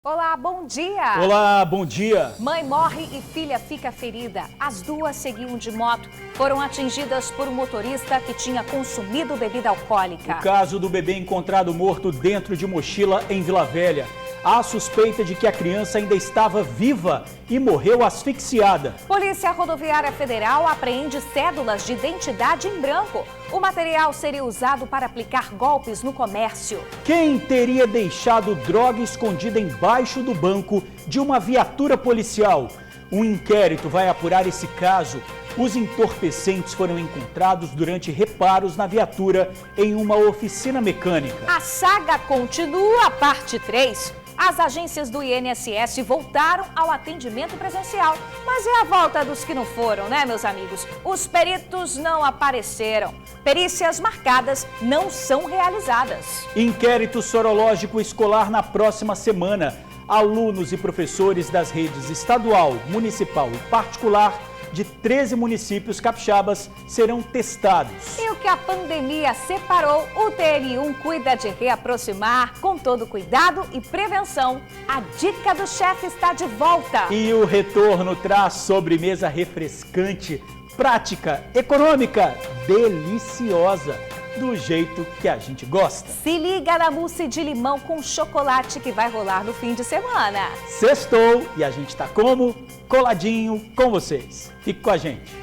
Olá, bom dia! Olá, bom dia! Mãe morre e filha fica ferida. As duas seguiam de moto. Foram atingidas por um motorista que tinha consumido bebida alcoólica. O caso do bebê encontrado morto dentro de mochila em Vila Velha. Há suspeita de que a criança ainda estava viva e morreu asfixiada. Polícia Rodoviária Federal apreende cédulas de identidade em branco. O material seria usado para aplicar golpes no comércio. Quem teria deixado droga escondida embaixo do banco de uma viatura policial? Um inquérito vai apurar esse caso. Os entorpecentes foram encontrados durante reparos na viatura em uma oficina mecânica. A saga continua, parte 3. As agências do INSS voltaram ao atendimento presencial. Mas é a volta dos que não foram, né, meus amigos? Os peritos não apareceram. Perícias marcadas não são realizadas. Inquérito sorológico escolar na próxima semana. Alunos e professores das redes estadual, municipal e particular de 13 municípios capixabas serão testados. E o que a pandemia separou, o TN1 cuida de reaproximar com todo cuidado e prevenção. A dica do chefe está de volta. E o retorno traz sobremesa refrescante, prática, econômica, deliciosa, do jeito que a gente gosta. Se liga na mousse de limão com chocolate que vai rolar no fim de semana. Sextou e a gente tá como? Coladinho com vocês. Fique com a gente.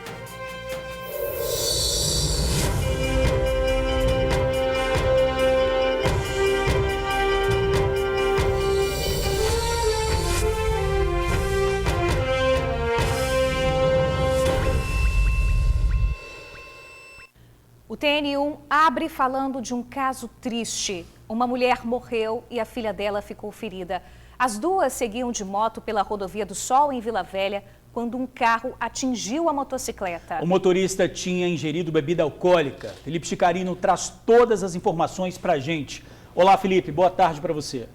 O TN1 abre falando de um caso triste. Uma mulher morreu e a filha dela ficou ferida. As duas seguiam de moto pela Rodovia do Sol, em Vila Velha, quando um carro atingiu a motocicleta. O motorista tinha ingerido bebida alcoólica. Felipe Chicarino traz todas as informações pra gente. Olá, Felipe, boa tarde para você.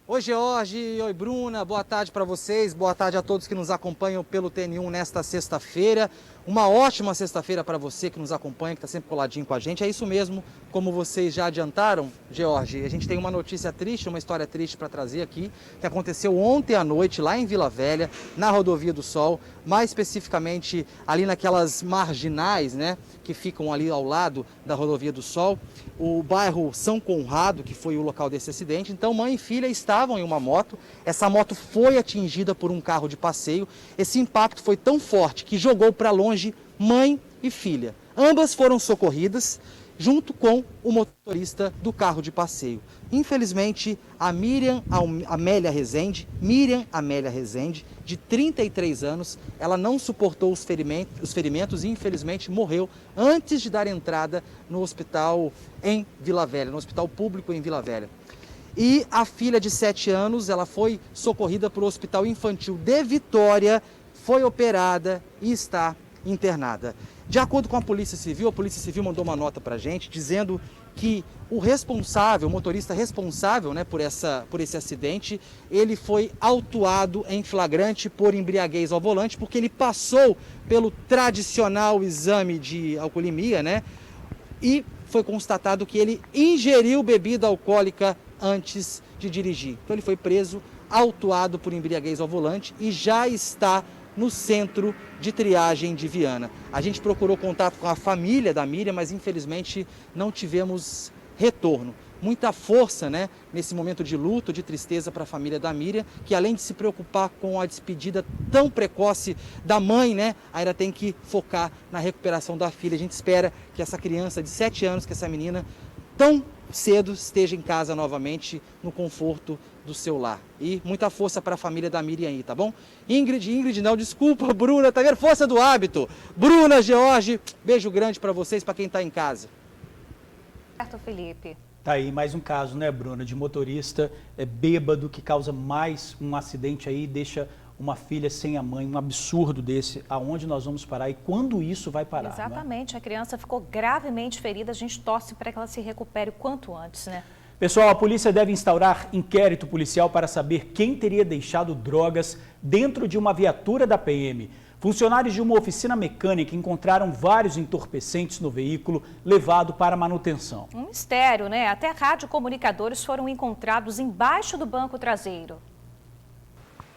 Oi, George. Oi, Bruna. Boa tarde para vocês. Boa tarde a todos que nos acompanham pelo TN1 nesta sexta-feira. Uma ótima sexta-feira para você que nos acompanha, que está sempre coladinho com a gente. É isso mesmo, como vocês já adiantaram, George. A gente tem uma notícia triste, uma história triste para trazer aqui, que aconteceu ontem à noite lá em Vila Velha, na Rodovia do Sol, mais especificamente ali naquelas marginais, né, que ficam ali ao lado da Rodovia do Sol, o bairro São Conrado, que foi o local desse acidente. Então, mãe e filha estavam em uma moto, essa moto foi atingida por um carro de passeio. Esse impacto foi tão forte que jogou para longe mãe e filha. Ambas foram socorridas junto com o motorista do carro de passeio. Infelizmente, a Miriam Amélia Rezende, de 33 anos, ela não suportou os ferimentos e infelizmente morreu antes de dar entrada no hospital em Vila Velha, no hospital público em Vila Velha. E a filha de 7 anos, ela foi socorrida para o Hospital Infantil de Vitória, foi operada e está internada. De acordo com a Polícia Civil mandou uma nota para a gente dizendo que o motorista responsável, né, por esse acidente, ele foi autuado em flagrante por embriaguez ao volante, porque ele passou pelo tradicional exame de alcoolemia, né, e foi constatado que ele ingeriu bebida alcoólica antes de dirigir. Então ele foi preso, autuado por embriaguez ao volante e já está no centro de triagem de Viana. A gente procurou contato com a família da Miriam, mas infelizmente não tivemos retorno. Muita força, né, nesse momento de luto, de tristeza para a família da Miriam, que além de se preocupar com a despedida tão precoce da mãe, né, ainda tem que focar na recuperação da filha. A gente espera que essa criança de 7 anos, que essa menina tão cedo esteja em casa novamente, no conforto do seu lar. E muita força para a família da Miriam aí, tá bom? Ingrid não, desculpa, Bruna, tá vendo? Força do hábito. Bruna, George, beijo grande para vocês, para quem está em casa. Certo, Felipe. Tá aí mais um caso, né, Bruna, de motorista bêbado que causa mais um acidente aí, deixa uma filha sem a mãe, um absurdo desse. Aonde nós vamos parar e quando isso vai parar? Exatamente, né? A criança ficou gravemente ferida, a gente torce para que ela se recupere o quanto antes, né? Pessoal, a polícia deve instaurar inquérito policial para saber quem teria deixado drogas dentro de uma viatura da PM. Funcionários de uma oficina mecânica encontraram vários entorpecentes no veículo levado para manutenção. Um mistério, né? Até radiocomunicadores foram encontrados embaixo do banco traseiro.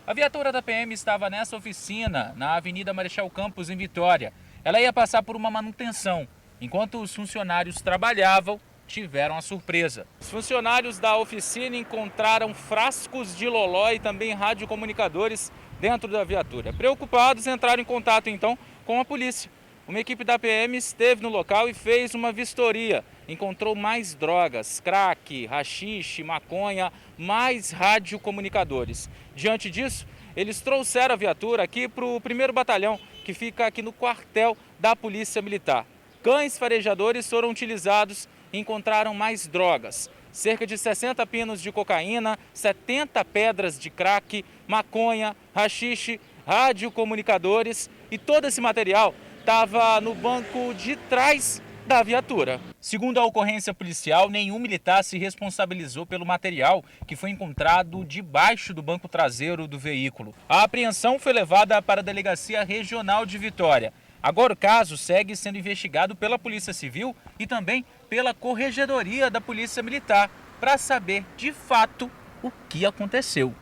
A viatura da PM estava nessa oficina, na Avenida Marechal Campos, em Vitória. Ela ia passar por uma manutenção. Enquanto os funcionários trabalhavam, tiveram a surpresa. Os funcionários da oficina encontraram frascos de loló e também radiocomunicadores dentro da viatura. Preocupados, entraram em contato então com a polícia. Uma equipe da PM esteve no local e fez uma vistoria. Encontrou mais drogas, crack, haxixe, maconha, mais radiocomunicadores. Diante disso, eles trouxeram a viatura aqui para o 1º Batalhão, que fica aqui no quartel da Polícia Militar. Cães farejadores foram utilizados e encontraram mais drogas. Cerca de 60 pinos de cocaína, 70 pedras de crack, maconha, haxixe, radiocomunicadores e todo esse material estava no banco de trás da viatura. Segundo a ocorrência policial, nenhum militar se responsabilizou pelo material que foi encontrado debaixo do banco traseiro do veículo. A apreensão foi levada para a Delegacia Regional de Vitória. Agora o caso segue sendo investigado pela Polícia Civil e também pela Corregedoria da Polícia Militar para saber de fato o que aconteceu.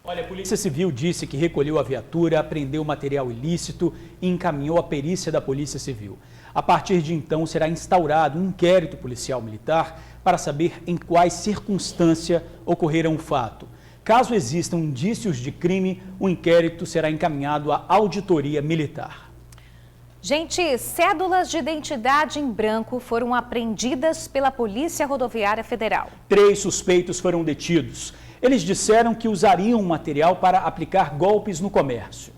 Olha, a Polícia Civil disse que recolheu a viatura, apreendeu material ilícito e encaminhou a perícia da Polícia Civil. A partir de então será instaurado um inquérito policial militar para saber em quais circunstâncias ocorreram o fato. Caso existam indícios de crime, o inquérito será encaminhado à auditoria militar. Gente, cédulas de identidade em branco foram apreendidas pela Polícia Rodoviária Federal. 3 suspeitos foram detidos. Eles disseram que usariam o material para aplicar golpes no comércio.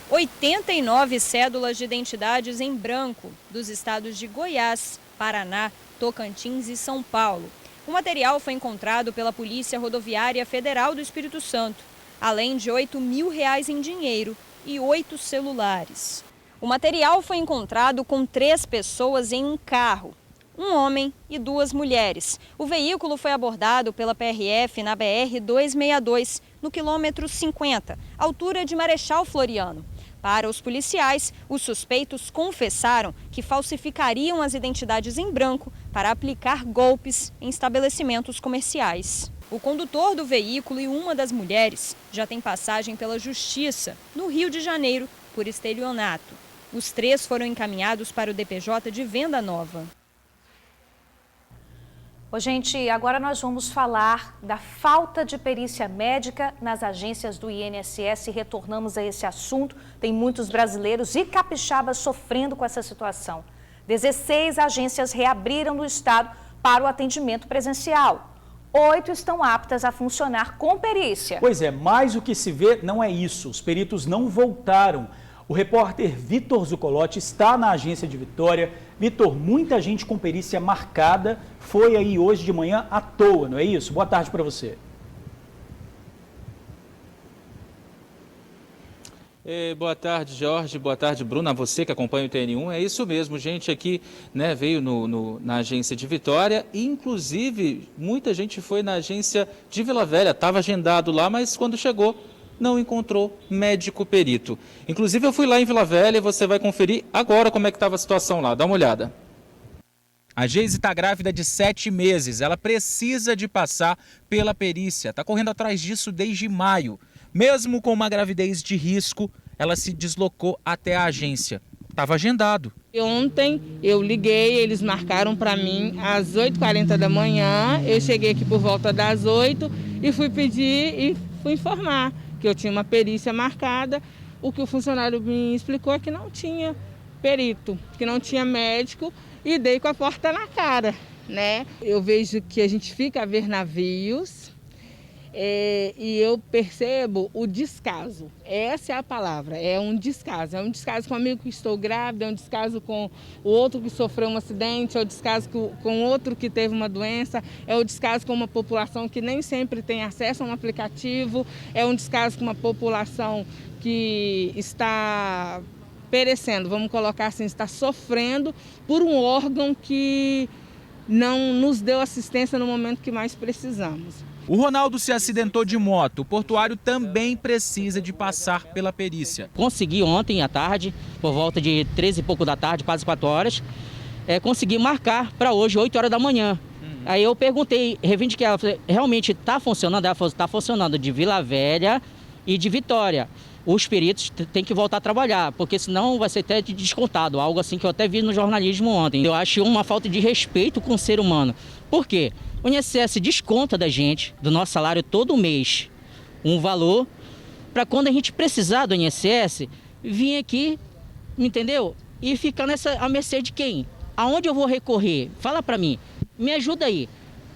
89 cédulas de identidades em branco dos estados de Goiás, Paraná, Tocantins e São Paulo. O material foi encontrado pela Polícia Rodoviária Federal do Espírito Santo, além de R$ 8.000 em dinheiro e 8 celulares. O material foi encontrado com 3 pessoas em um carro, um homem e 2 mulheres. O veículo foi abordado pela PRF na BR-262, no quilômetro 50, altura de Marechal Floriano. Para os policiais, os suspeitos confessaram que falsificariam as identidades em branco para aplicar golpes em estabelecimentos comerciais. O condutor do veículo e uma das mulheres já têm passagem pela Justiça, no Rio de Janeiro, por estelionato. Os 3 foram encaminhados para o DPJ de Venda Nova. Ô, gente, agora nós vamos falar da falta de perícia médica nas agências do INSS. Retornamos a esse assunto. Tem muitos brasileiros e capixabas sofrendo com essa situação. 16 agências reabriram no estado para o atendimento presencial. 8 estão aptas a funcionar com perícia. Pois é, mas o que se vê não é isso. Os peritos não voltaram. O repórter Vitor Zucolotti está na agência de Vitória. Vitor, muita gente com perícia marcada foi aí hoje de manhã à toa, não é isso? Boa tarde para você. Boa tarde, Jorge. Boa tarde, Bruna. Você que acompanha o TN1. É isso mesmo, gente aqui veio na agência de Vitória. E, inclusive, muita gente foi na agência de Vila Velha. Estava agendado lá, mas quando chegou, não encontrou médico perito. Inclusive, eu fui lá em Vila Velha e você vai conferir agora como é que estava a situação lá. Dá uma olhada. A Geise está grávida de 7 meses. Ela precisa de passar pela perícia. Está correndo atrás disso desde maio. Mesmo com uma gravidez de risco, ela se deslocou até a agência. Estava agendado. Ontem eu liguei, eles marcaram para mim às 8h40 da manhã. Eu cheguei aqui por volta das 8 e fui pedir e fui informar que eu tinha uma perícia marcada. O que o funcionário me explicou é que não tinha perito, que não tinha médico, e dei com a porta na cara, né? Eu vejo que a gente fica a ver navios e eu percebo o descaso. Essa é a palavra, é um descaso. É um descaso com o amigo que estou grávida, é um descaso com o outro que sofreu um acidente, é um descaso com outro que teve uma doença, é um descaso com uma população que nem sempre tem acesso a um aplicativo, é um descaso com uma população que está perecendo, vamos colocar assim, está sofrendo por um órgão que não nos deu assistência no momento que mais precisamos. O Ronaldo se acidentou de moto. O portuário também precisa de passar pela perícia. Consegui ontem à tarde, por volta de 13 e pouco da tarde, quase 4 horas, consegui marcar para hoje, 8 horas da manhã. Aí eu perguntei, reivindiquei ela, falei, realmente está funcionando? Ela falou, está funcionando de Vila Velha e de Vitória. Os peritos têm que voltar a trabalhar, porque senão vai ser até descontado, algo assim que eu até vi no jornalismo ontem. Eu acho uma falta de respeito com o ser humano. Por quê? O INSS desconta da gente, do nosso salário todo mês, um valor para quando a gente precisar do INSS, vir aqui, entendeu? E ficar à mercê de quem? Aonde eu vou recorrer? Fala para mim, me ajuda aí.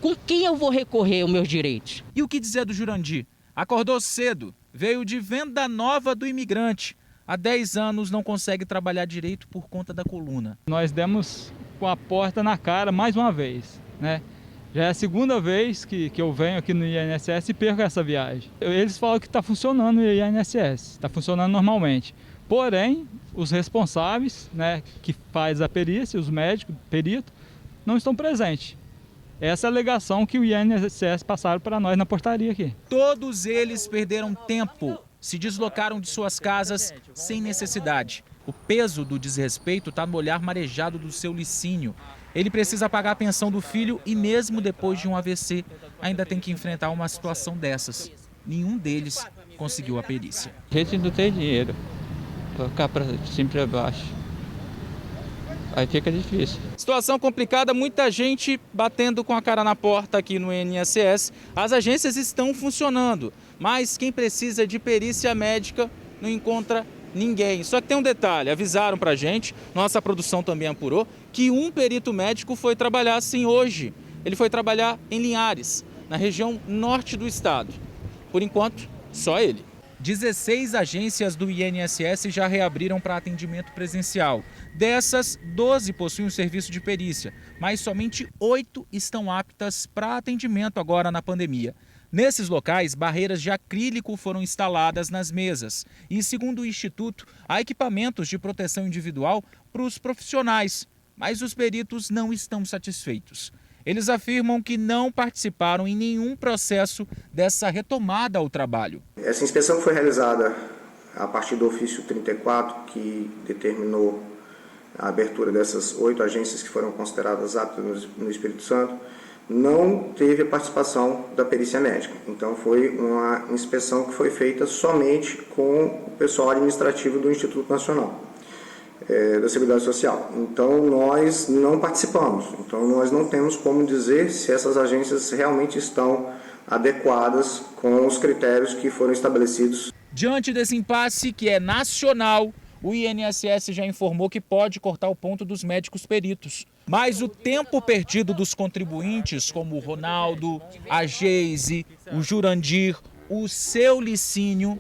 Com quem eu vou recorrer os meus direitos? E o que dizer do Jurandir? Acordou cedo, veio de Venda Nova do Imigrante. Há 10 anos não consegue trabalhar direito por conta da coluna. Nós demos com a porta na cara mais uma vez, né? Já é a segunda vez que eu venho aqui no INSS e perco essa viagem. Eles falam que está funcionando o INSS, está funcionando normalmente. Porém, os responsáveis, né, que faz a perícia, os médicos, perito, não estão presentes. Essa é a alegação que o INSS passaram para nós na portaria aqui. Todos eles perderam tempo, se deslocaram de suas casas sem necessidade. O peso do desrespeito está no olhar marejado do seu Licínio. Ele precisa pagar a pensão do filho e mesmo depois de um AVC, ainda tem que enfrentar uma situação dessas. Nenhum deles conseguiu a perícia. A gente não tem dinheiro para ficar para cima e para baixo. Aí fica difícil. Situação complicada, muita gente batendo com a cara na porta aqui no INSS. As agências estão funcionando, mas quem precisa de perícia médica não encontra ninguém. Só que tem um detalhe, avisaram pra gente, nossa produção também apurou, que um perito médico foi trabalhar assim hoje. Ele foi trabalhar em Linhares, na região norte do estado. Por enquanto, só ele. 16 agências do INSS já reabriram para atendimento presencial. Dessas, 12 possuem um serviço de perícia, mas somente 8 estão aptas para atendimento agora na pandemia. Nesses locais, barreiras de acrílico foram instaladas nas mesas e, segundo o Instituto, há equipamentos de proteção individual para os profissionais, mas os peritos não estão satisfeitos. Eles afirmam que não participaram em nenhum processo dessa retomada ao trabalho. Essa inspeção foi realizada a partir do ofício 34, que determinou a abertura dessas 8 agências que foram consideradas aptas no Espírito Santo. Não teve a participação da perícia médica. Então foi uma inspeção que foi feita somente com o pessoal administrativo do Instituto Nacional da Seguridade Social. Então nós não participamos. Então nós não temos como dizer se essas agências realmente estão adequadas com os critérios que foram estabelecidos. Diante desse impasse que é nacional, o INSS já informou que pode cortar o ponto dos médicos peritos. Mas o tempo perdido dos contribuintes, como o Ronaldo, a Geise, o Jurandir, o seu Licínio,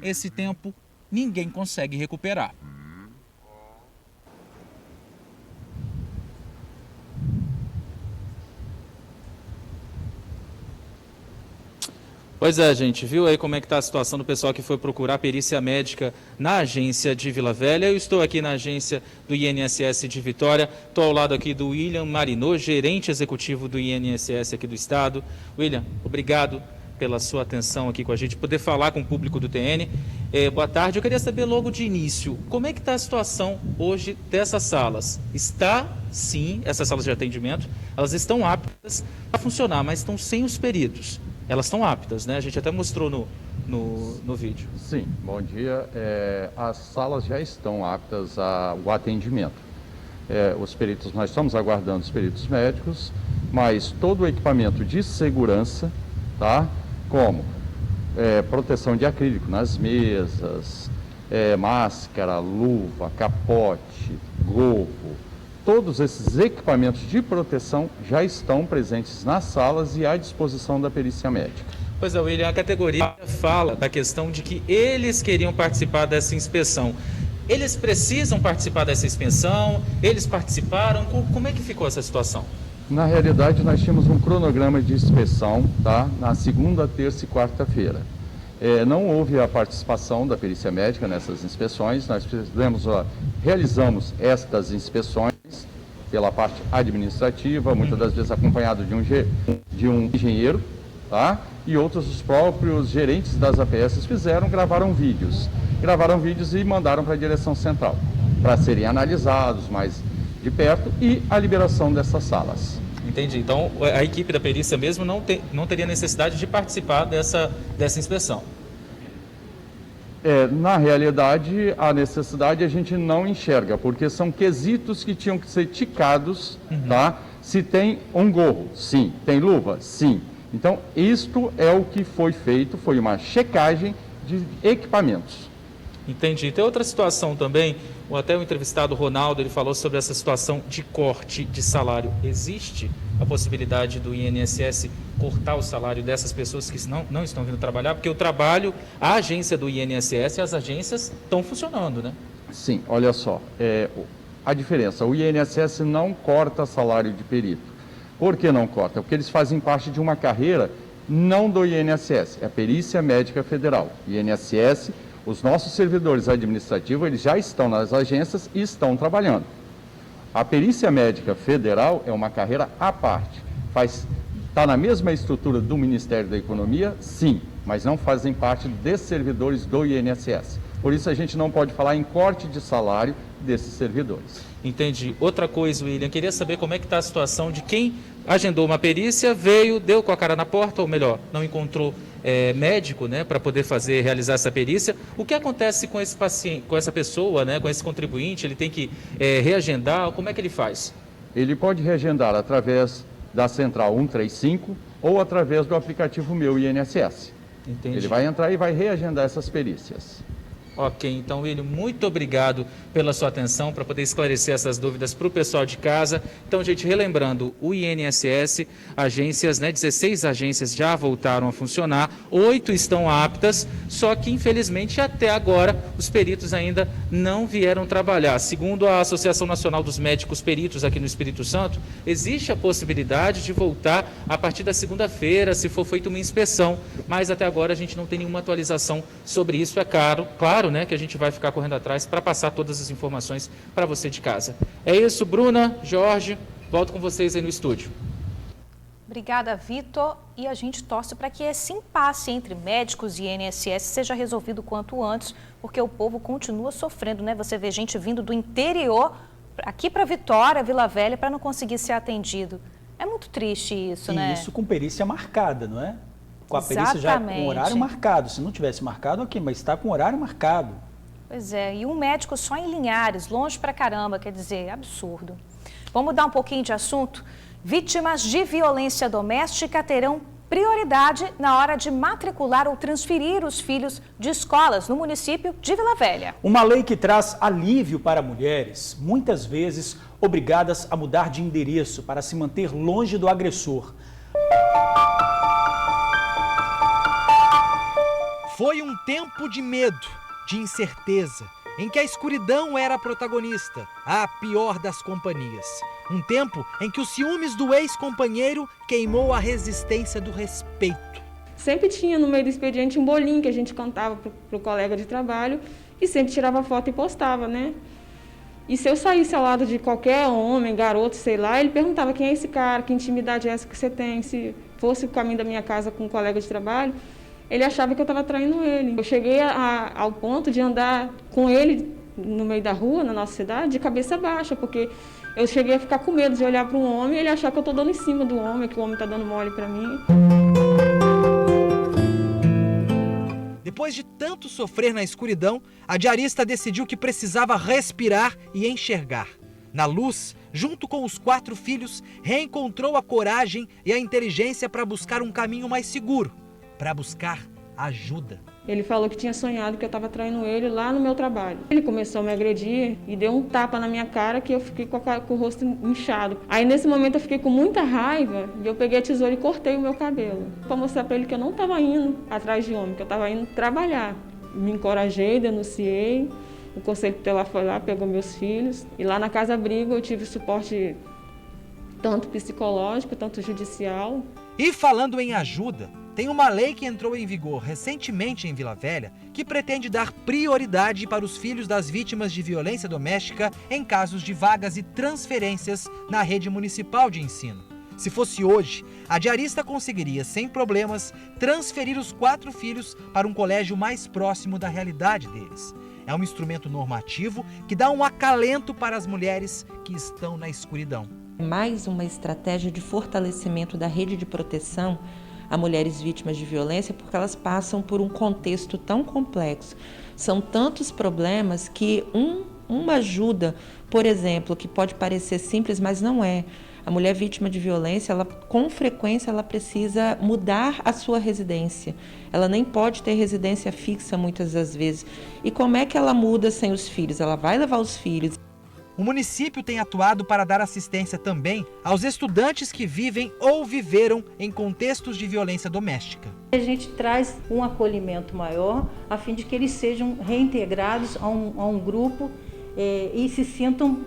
esse tempo ninguém consegue recuperar. Pois é, gente, viu aí como é que está a situação do pessoal que foi procurar perícia médica na agência de Vila Velha. Eu estou aqui na agência do INSS de Vitória, estou ao lado aqui do William Marinot, gerente executivo do INSS aqui do estado. William, obrigado pela sua atenção aqui com a gente, poder falar com o público do TN. Boa tarde, eu queria saber logo de início, como é que está a situação hoje dessas salas? Está, sim, essas salas de atendimento, elas estão aptas a funcionar, mas estão sem os peritos. Elas estão aptas, né? A gente até mostrou no vídeo. Sim, bom dia. As salas já estão aptas ao atendimento. Os peritos, nós estamos aguardando os peritos médicos, mas todo o equipamento de segurança, tá? Como proteção de acrílico nas mesas, máscara, luva, capote, gorro, todos esses equipamentos de proteção já estão presentes nas salas e à disposição da perícia médica. Pois é, William, a categoria fala da questão de que eles queriam participar dessa inspeção. Eles precisam participar dessa inspeção? Eles participaram? Como é que ficou essa situação? Na realidade, nós tínhamos um cronograma de inspeção, tá? Na segunda, terça e quarta-feira. Não houve a participação da perícia médica nessas inspeções. Nós realizamos estas inspeções pela parte administrativa, muitas das vezes acompanhado de um engenheiro, tá? E outros, os próprios gerentes das APS fizeram, gravaram vídeos e mandaram para a direção central, para serem analisados mais de perto e a liberação dessas salas. Entendi. Então, a equipe da perícia mesmo não teria necessidade de participar dessa inspeção? Na realidade, a necessidade a gente não enxerga, porque são quesitos que tinham que ser ticados, tá? Se tem um gorro, sim. Tem luva, sim. Então, isto é o que foi feito, foi uma checagem de equipamentos. Entendi. Tem outra situação também, até o entrevistado Ronaldo, ele falou sobre essa situação de corte de salário. Existe a possibilidade do INSS cortar o salário dessas pessoas que não estão vindo trabalhar? Porque o trabalho, a agência do INSS e as agências estão funcionando, né? Sim, olha só, a diferença, o INSS não corta salário de perito. Por que não corta? Porque eles fazem parte de uma carreira não do INSS, é a Perícia Médica Federal. INSS, os nossos servidores administrativos, eles já estão nas agências e estão trabalhando. A Perícia Médica Federal é uma carreira à parte. Está na mesma estrutura do Ministério da Economia? Sim, mas não fazem parte desses servidores do INSS. Por isso a gente não pode falar em corte de salário desses servidores. Entendi. Outra coisa, William, queria saber como é que está a situação de quem agendou uma perícia, veio, deu com a cara na porta, ou melhor, não encontrou médico, né, para poder realizar essa perícia. O que acontece com esse paciente, com essa pessoa, né, com esse contribuinte? Ele tem que reagendar? Como é que ele faz? Ele pode reagendar através da Central 135 ou através do aplicativo Meu INSS. Entendi. Ele vai entrar e vai reagendar essas perícias. Ok, então, William, muito obrigado pela sua atenção para poder esclarecer essas dúvidas para o pessoal de casa. Então, gente, relembrando, o INSS, agências, né, 16 agências já voltaram a funcionar, 8 estão aptas, só que, infelizmente, até agora, os peritos ainda não vieram trabalhar. Segundo a Associação Nacional dos Médicos Peritos aqui no Espírito Santo, existe a possibilidade de voltar a partir da segunda-feira, se for feita uma inspeção, mas até agora a gente não tem nenhuma atualização sobre isso, claro, né, que a gente vai ficar correndo atrás para passar todas as informações para você de casa. É isso, Bruna, Jorge, volto com vocês aí no estúdio. Obrigada, Vitor. E a gente torce para que esse impasse entre médicos e INSS seja resolvido quanto antes, porque o povo continua sofrendo, né? Você vê gente vindo do interior aqui para Vitória, Vila Velha, para não conseguir ser atendido. É muito triste isso, né? E isso com perícia marcada, não é? Com a perícia já com horário marcado. Se não tivesse marcado, ok, mas está com horário marcado. Pois é, e um médico só em Linhares, longe pra caramba, quer dizer, absurdo. Vamos mudar um pouquinho de assunto? Vítimas de violência doméstica terão prioridade na hora de matricular ou transferir os filhos de escolas no município de Vila Velha. Uma lei que traz alívio para mulheres, muitas vezes obrigadas a mudar de endereço para se manter longe do agressor. Foi um tempo de medo, de incerteza, em que a escuridão era a protagonista, a pior das companhias. Um tempo em que os ciúmes do ex-companheiro queimou a resistência do respeito. Sempre tinha no meio do expediente um bolinho que a gente cantava pro colega de trabalho e sempre tirava foto e postava, né? E se eu saísse ao lado de qualquer homem, garoto, sei lá, ele perguntava quem é esse cara, que intimidade é essa que você tem, se fosse o caminho da minha casa com um colega de trabalho, ele achava que eu estava traindo ele. Eu cheguei ao ponto de andar com ele no meio da rua, na nossa cidade, de cabeça baixa, porque eu cheguei a ficar com medo de olhar para um homem e ele achar que eu estou dando em cima do homem, que o homem está dando mole para mim. Depois de tanto sofrer na escuridão, a diarista decidiu que precisava respirar e enxergar. Na luz, junto com os 4 filhos, reencontrou a coragem e a inteligência para buscar um caminho mais seguro, para buscar ajuda. Ele falou que tinha sonhado que eu estava traindo ele lá no meu trabalho. Ele começou a me agredir e deu um tapa na minha cara que eu fiquei com o rosto inchado. Aí nesse momento eu fiquei com muita raiva e eu peguei a tesoura e cortei o meu cabelo. Para mostrar para ele que eu não estava indo atrás de homem, que eu estava indo trabalhar. Me encorajei, denunciei. O Conselho Tutelar foi lá, pegou meus filhos. E lá na Casa Abrigo eu tive suporte tanto psicológico, tanto judicial. E falando em ajuda, tem uma lei que entrou em vigor recentemente em Vila Velha que pretende dar prioridade para os filhos das vítimas de violência doméstica em casos de vagas e transferências na rede municipal de ensino. Se fosse hoje, a diarista conseguiria, sem problemas, transferir os 4 filhos para um colégio mais próximo da realidade deles. É um instrumento normativo que dá um acalento para as mulheres que estão na escuridão. Mais uma estratégia de fortalecimento da rede de proteção a mulheres vítimas de violência, porque elas passam por um contexto tão complexo. São tantos problemas que uma ajuda, por exemplo, que pode parecer simples, mas não é. A mulher vítima de violência, com frequência, ela precisa mudar a sua residência. Ela nem pode ter residência fixa muitas das vezes. E como é que ela muda sem os filhos? Ela vai levar os filhos. O município tem atuado para dar assistência também aos estudantes que vivem ou viveram em contextos de violência doméstica. A gente traz um acolhimento maior a fim de que eles sejam reintegrados a um grupo e se sintam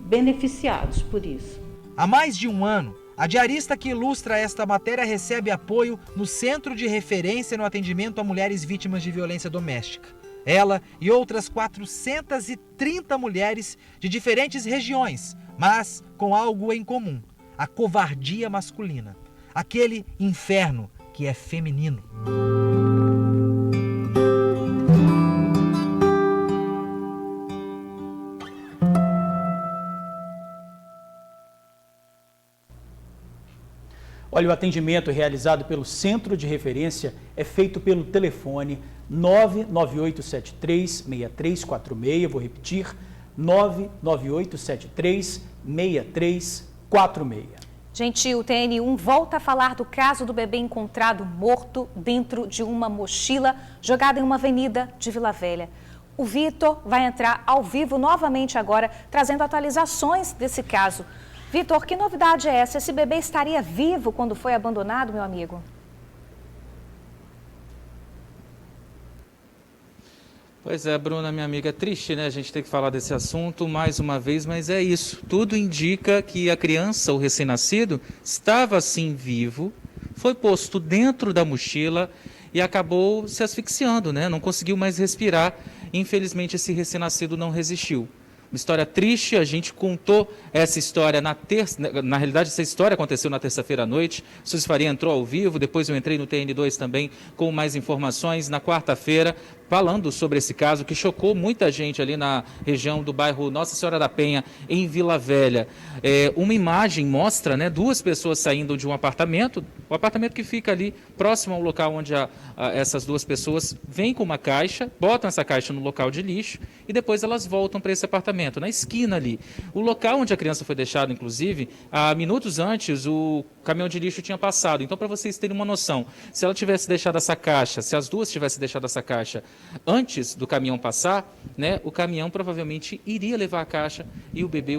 beneficiados por isso. Há mais de um ano, a diarista que ilustra esta matéria recebe apoio no Centro de Referência no Atendimento a Mulheres Vítimas de Violência Doméstica. Ela e outras 430 mulheres de diferentes regiões, mas com algo em comum: a covardia masculina, aquele inferno que é feminino. Olha, o atendimento realizado pelo Centro de Referência é feito pelo telefone 99873-6346, vou repetir, 99873-6346. Gente, o TN1 volta a falar do caso do bebê encontrado morto dentro de uma mochila jogada em uma avenida de Vila Velha. O Vitor vai entrar ao vivo novamente agora, trazendo atualizações desse caso. Vitor, que novidade é essa? Esse bebê estaria vivo quando foi abandonado, meu amigo? Pois é, Bruna, minha amiga, é triste, né? A gente tem que falar desse assunto mais uma vez, mas é isso. Tudo indica que a criança, o recém-nascido, estava assim vivo, foi posto dentro da mochila e acabou se asfixiando, né? Não conseguiu mais respirar. Infelizmente, esse recém-nascido não resistiu. Uma história triste, a gente contou essa história na realidade, essa história aconteceu na terça-feira à noite. O Suzy Faria entrou ao vivo, depois eu entrei no TN2 também com mais informações na quarta-feira, falando sobre esse caso que chocou muita gente ali na região do bairro Nossa Senhora da Penha, em Vila Velha. Uma imagem mostra, né, 2 pessoas saindo de um apartamento, o apartamento que fica ali próximo ao local onde essas 2 pessoas vêm com uma caixa, botam essa caixa no local de lixo e depois elas voltam para esse apartamento, na esquina ali. O local onde a criança foi deixada, inclusive, há minutos antes, o caminhão de lixo tinha passado. Então, para vocês terem uma noção, se ela tivesse deixado essa caixa, se as 2 tivessem deixado essa caixa antes do caminhão passar, né, o caminhão provavelmente iria levar a caixa e o bebê,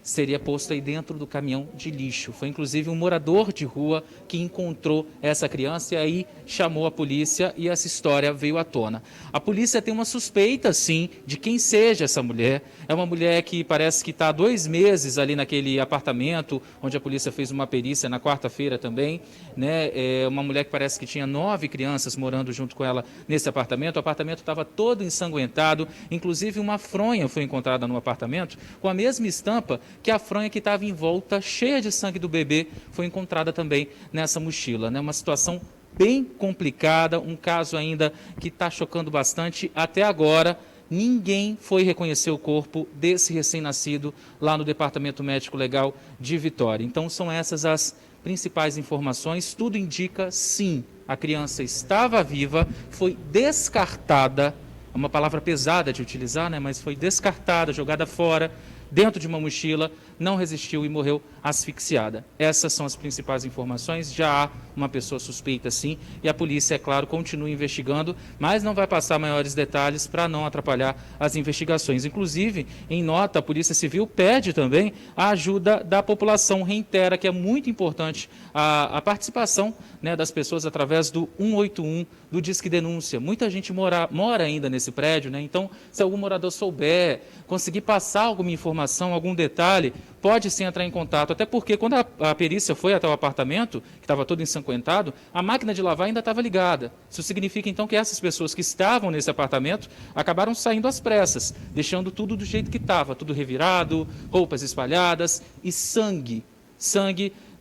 seria posto aí dentro do caminhão de lixo. Foi inclusive um morador de rua que encontrou essa criança e aí chamou a polícia e essa história veio à tona. A polícia tem uma suspeita, sim, de quem seja essa mulher. É uma mulher que parece que está há 2 meses ali naquele apartamento, onde a polícia fez uma perícia na quarta-feira também, né? É uma mulher que parece que tinha 9 crianças morando junto com ela nesse apartamento. O apartamento estava todo ensanguentado, inclusive uma fronha foi encontrada no apartamento com a mesma estampa que a fronha que estava em volta, cheia de sangue do bebê, foi encontrada também nessa mochila, né? Uma situação bem complicada, um caso ainda que está chocando bastante. Até agora, ninguém foi reconhecer o corpo desse recém-nascido lá no Departamento Médico Legal de Vitória. Então, são essas as principais informações. Tudo indica, sim, a criança estava viva, foi descartada, é uma palavra pesada de utilizar, né? Mas foi descartada, jogada fora, dentro de uma mochila, não resistiu e morreu asfixiada. Essas são as principais informações. Já há uma pessoa suspeita, sim, e a polícia, é claro, continua investigando, mas não vai passar maiores detalhes para não atrapalhar as investigações. Inclusive, em nota, a Polícia Civil pede também a ajuda da população, reitera que é muito importante a participação, né, das pessoas através do 181, do Disque Denúncia. Muita gente mora ainda nesse prédio, né? Então, se algum morador souber, conseguir passar alguma informação, algum detalhe, pode sim entrar em contato, até porque quando a perícia foi até o apartamento, que estava todo ensanguentado, a máquina de lavar ainda estava ligada. Isso significa então que essas pessoas que estavam nesse apartamento acabaram saindo às pressas, deixando tudo do jeito que estava, tudo revirado, roupas espalhadas e sangue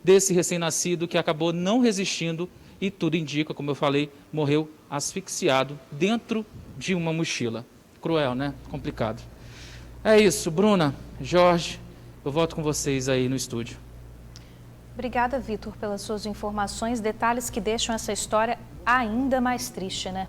desse recém-nascido que acabou não resistindo e tudo indica, como eu falei, morreu asfixiado dentro de uma mochila. Cruel, né? Complicado. É isso, Bruna, Jorge, eu volto com vocês aí no estúdio. Obrigada, Vitor, pelas suas informações, detalhes que deixam essa história ainda mais triste, né?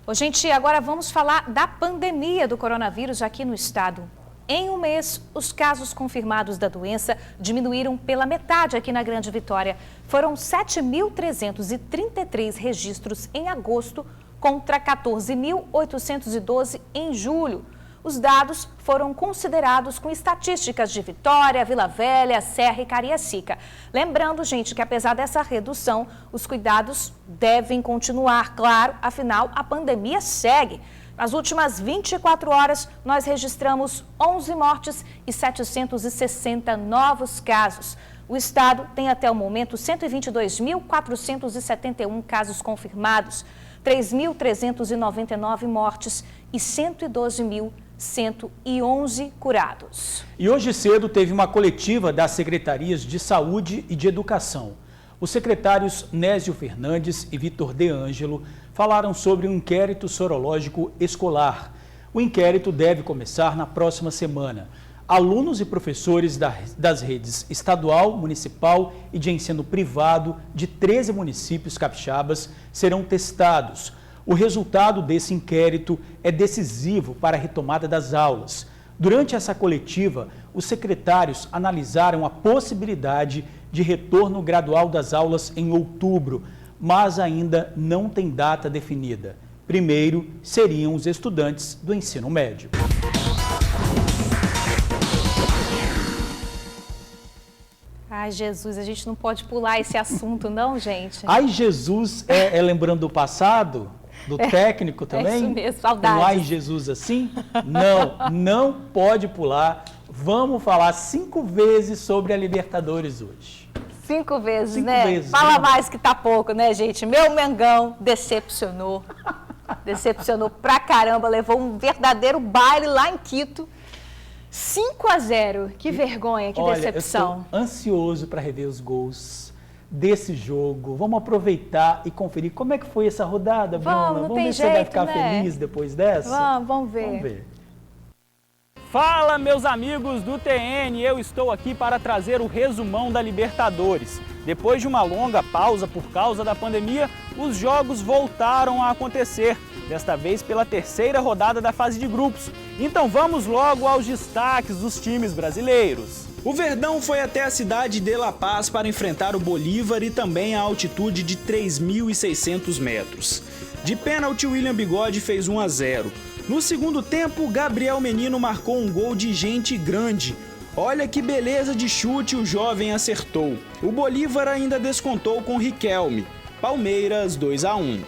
Ô, gente, agora vamos falar da pandemia do coronavírus aqui no estado. Em um mês, os casos confirmados da doença diminuíram pela metade aqui na Grande Vitória. Foram 7.333 registros em agosto contra 14.812 em julho. Os dados foram considerados com estatísticas de Vitória, Vila Velha, Serra e Cariacica. Lembrando, gente, que apesar dessa redução, os cuidados devem continuar, claro, afinal, a pandemia segue. Nas últimas 24 horas, nós registramos 11 mortes e 760 novos casos. O estado tem até o momento 122.471 casos confirmados, 3.399 mortes e 112.111 curados. E hoje cedo teve uma coletiva das secretarias de Saúde e de Educação. Os secretários Nésio Fernandes e Vitor De Ângelo falaram sobre um inquérito sorológico escolar. O inquérito deve começar na próxima semana. Alunos e professores das redes estadual, municipal e de ensino privado de 13 municípios capixabas serão testados. O resultado desse inquérito é decisivo para a retomada das aulas. Durante essa coletiva, os secretários analisaram a possibilidade de retorno gradual das aulas em outubro, mas ainda não tem data definida. Primeiro seriam os estudantes do ensino médio. Ai, Jesus, a gente não pode pular esse assunto, não, gente? Ai, Jesus, lembrando do passado, do técnico também? É isso mesmo, saudades. Um ai, Jesus assim? Não pode pular. Vamos falar 5 vezes sobre a Libertadores hoje. 5 vezes, 5 né? vezes, Fala né? mais que tá pouco, né, gente? Meu Mengão decepcionou. Decepcionou pra caramba, levou um verdadeiro baile lá em Quito. 5-0, que vergonha, que decepção. Eu estou ansioso para rever os gols desse jogo. Vamos aproveitar e conferir como é que foi essa rodada, Bruna. Vamos ver se você vai ficar feliz depois dessa. Vamos ver. Vamos ver. Fala, meus amigos do TN, eu estou aqui para trazer o resumão da Libertadores. Depois de uma longa pausa por causa da pandemia, os jogos voltaram a acontecer, desta vez pela terceira rodada da fase de grupos. Então vamos logo aos destaques dos times brasileiros. O Verdão foi até a cidade de La Paz para enfrentar o Bolívar e também a altitude de 3.600 metros. De pênalti, William Bigode fez 1-0. No segundo tempo, Gabriel Menino marcou um gol de gente grande. Olha que beleza de chute o jovem acertou. O Bolívar ainda descontou com Riquelme. Palmeiras 2-1.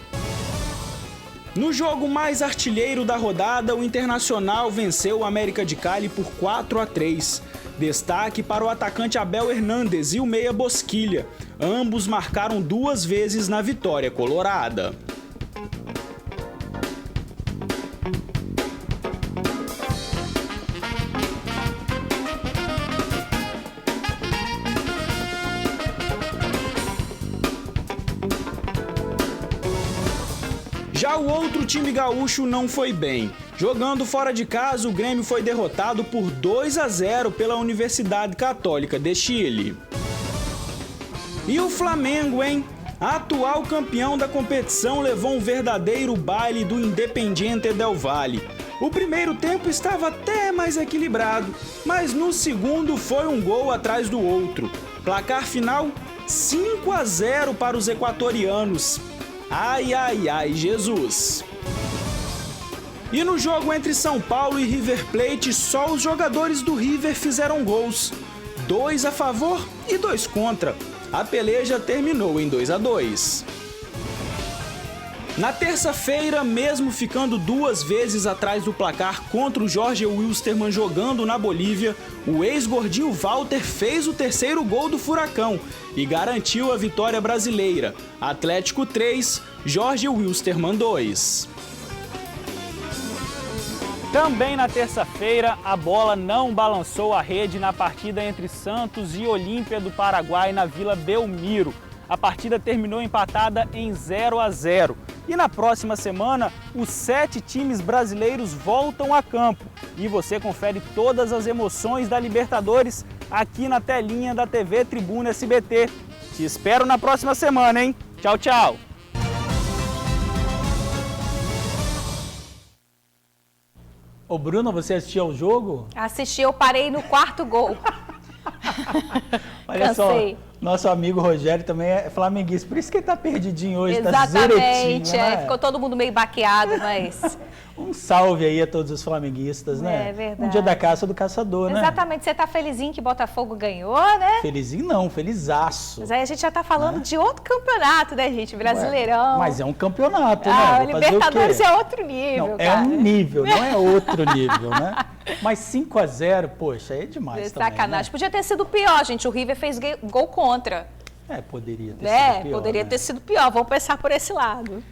No jogo mais artilheiro da rodada, o Internacional venceu o América de Cali por 4-3. Destaque para o atacante Abel Hernandes e o meia Bosquilha. Ambos marcaram 2 vezes na vitória colorada. Já o outro time gaúcho não foi bem. Jogando fora de casa, o Grêmio foi derrotado por 2-0 pela Universidade Católica de Chile. E o Flamengo, hein? A atual campeão da competição levou um verdadeiro baile do Independiente del Valle. O primeiro tempo estava até mais equilibrado, mas no segundo foi um gol atrás do outro. Placar final 5-0 para os equatorianos. Ai, ai, ai, Jesus! E no jogo entre São Paulo e River Plate, só os jogadores do River fizeram gols. 2 a favor e 2 contra. A peleja terminou em 2-2. Na terça-feira, mesmo ficando 2 vezes atrás do placar contra o Jorge Wilstermann jogando na Bolívia, o ex-gordinho Walter fez o 3º gol do Furacão e garantiu a vitória brasileira. Atlético 3, Jorge Wilstermann 2. Também na terça-feira, a bola não balançou a rede na partida entre Santos e Olímpia do Paraguai na Vila Belmiro. A partida terminou empatada em 0-0. E na próxima semana, os 7 times brasileiros voltam a campo. E você confere todas as emoções da Libertadores aqui na telinha da TV Tribuna SBT. Te espero na próxima semana, hein? Tchau, tchau! Ô Bruno, você assistiu ao jogo? Assisti, eu parei no 4º gol. Olha Cansei. só, nosso amigo Rogério também é flamenguista, por isso que ele tá perdidinho hoje, Exatamente, tá zuretinho, né? ficou todo mundo meio baqueado, mas... Um salve aí a todos os flamenguistas, né? É verdade. Um dia da caça do caçador, né? Exatamente, você tá felizinho que Botafogo ganhou, né? Felizinho não, felizaço. Mas aí a gente já tá falando de outro campeonato, né, gente? Brasileirão. Mas é um campeonato, né? Ah, Vou fazer Libertadores o quê? é outro nível, Não, cara. é um nível, não é outro nível, né? Mas 5-0, poxa, é demais também, Sacanagem. né? Podia ter sido pior, gente. O River fez gol contra. É, poderia ter sido pior, Poderia né? ter sido pior. Vamos pensar por esse lado.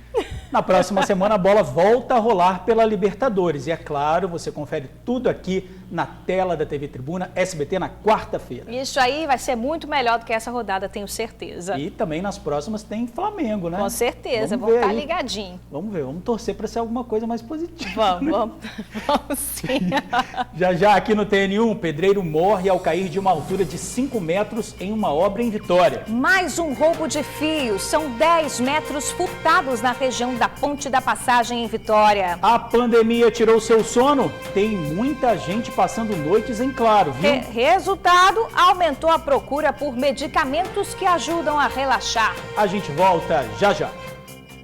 Na próxima semana a bola volta a rolar pela Libertadores. E é claro, você confere tudo aqui na tela da TV Tribuna SBT na quarta-feira. Isso aí vai ser muito melhor do que essa rodada, tenho certeza. E também nas próximas tem Flamengo, né? Com certeza, Vamos ver vamos estar aí. ligadinho. Vamos ver, vamos torcer para ser alguma coisa mais positiva. Vamos sim. Já aqui no TN1, pedreiro morre ao cair de uma altura de 5 metros em uma obra em Vitória. Mais um roubo de fios. São 10 metros furtados na região da Ponte da Passagem em Vitória. A pandemia tirou seu sono? Tem muita gente passando noites em claro, viu? Resultado, aumentou a procura por medicamentos que ajudam a relaxar. A gente volta já já.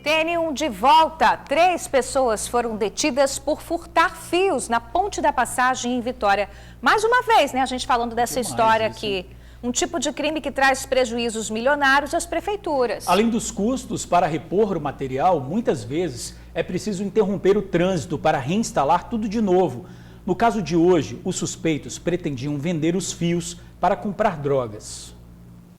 TN1 de volta. 3 pessoas foram detidas por furtar fios na Ponte da Passagem em Vitória. Mais uma vez, né, a gente falando dessa história aqui. Um tipo de crime que traz prejuízos milionários às prefeituras. Além dos custos para repor o material, muitas vezes é preciso interromper o trânsito para reinstalar tudo de novo. No caso de hoje, os suspeitos pretendiam vender os fios para comprar drogas.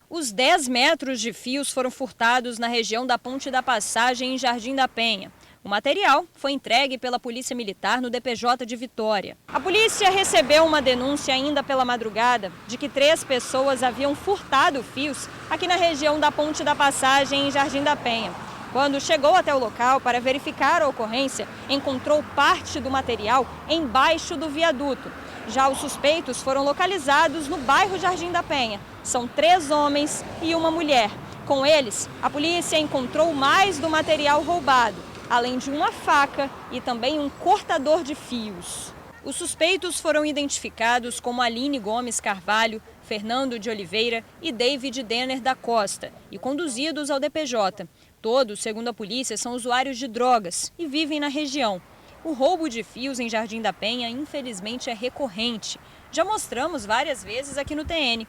Os 10 metros de fios foram furtados na região da Ponte da Passagem em Jardim da Penha. O material foi entregue pela Polícia Militar no DPJ de Vitória. A polícia recebeu uma denúncia ainda pela madrugada de que 3 pessoas haviam furtado fios aqui na região da Ponte da Passagem em Jardim da Penha. Quando chegou até o local para verificar a ocorrência, encontrou parte do material embaixo do viaduto. Já os suspeitos foram localizados no bairro Jardim da Penha. São 3 homens e uma mulher. Com eles, a polícia encontrou mais do material roubado, além de uma faca e também um cortador de fios. Os suspeitos foram identificados como Aline Gomes Carvalho, Fernando de Oliveira e David Denner da Costa e conduzidos ao DPJ. Todos, segundo a polícia, são usuários de drogas e vivem na região. O roubo de fios em Jardim da Penha, infelizmente, é recorrente. Já mostramos várias vezes aqui no TN.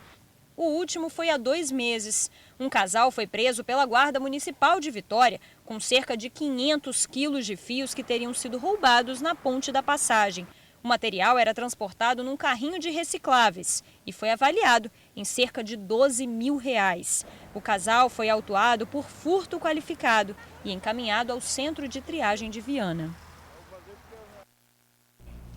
O último foi há 2 meses. Um casal foi preso pela Guarda Municipal de Vitória com cerca de 500 quilos de fios que teriam sido roubados na Ponte da Passagem. O material era transportado num carrinho de recicláveis e foi avaliado em cerca de R$12 mil. O casal foi autuado por furto qualificado e encaminhado ao Centro de Triagem de Viana.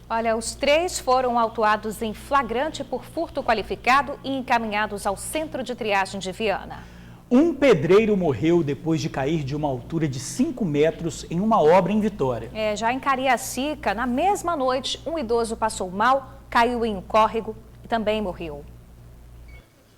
Olha, os 3 foram autuados em flagrante por furto qualificado e encaminhados ao Centro de Triagem de Viana. Um pedreiro morreu depois de cair de uma altura de 5 metros em uma obra em Vitória. Já em Cariacica, na mesma noite, um idoso passou mal, caiu em um córrego e também morreu.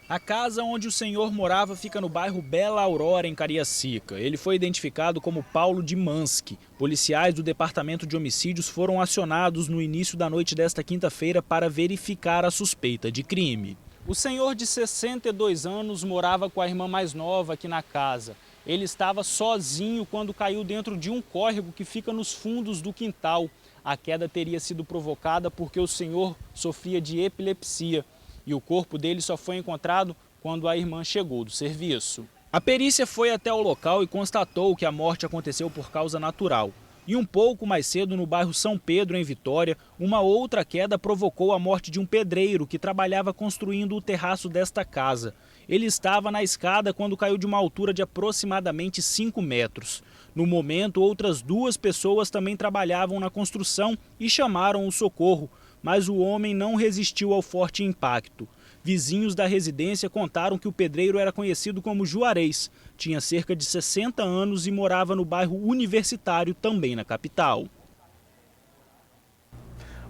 A casa onde o senhor morava fica no bairro Bela Aurora, em Cariacica. Ele foi identificado como Paulo Dimanski. Policiais do Departamento de Homicídios foram acionados no início da noite desta quinta-feira para verificar a suspeita de crime. O senhor de 62 anos morava com a irmã mais nova aqui na casa. Ele estava sozinho quando caiu dentro de um córrego que fica nos fundos do quintal. A queda teria sido provocada porque o senhor sofria de epilepsia. E o corpo dele só foi encontrado quando a irmã chegou do serviço. A perícia foi até o local e constatou que a morte aconteceu por causa natural. E um pouco mais cedo, no bairro São Pedro, em Vitória, uma outra queda provocou a morte de um pedreiro que trabalhava construindo o terraço desta casa. Ele estava na escada quando caiu de uma altura de aproximadamente 5 metros. No momento, outras 2 pessoas também trabalhavam na construção e chamaram o socorro, mas o homem não resistiu ao forte impacto. Vizinhos da residência contaram que o pedreiro era conhecido como Juarez, tinha cerca de 60 anos e morava no bairro Universitário, também na capital.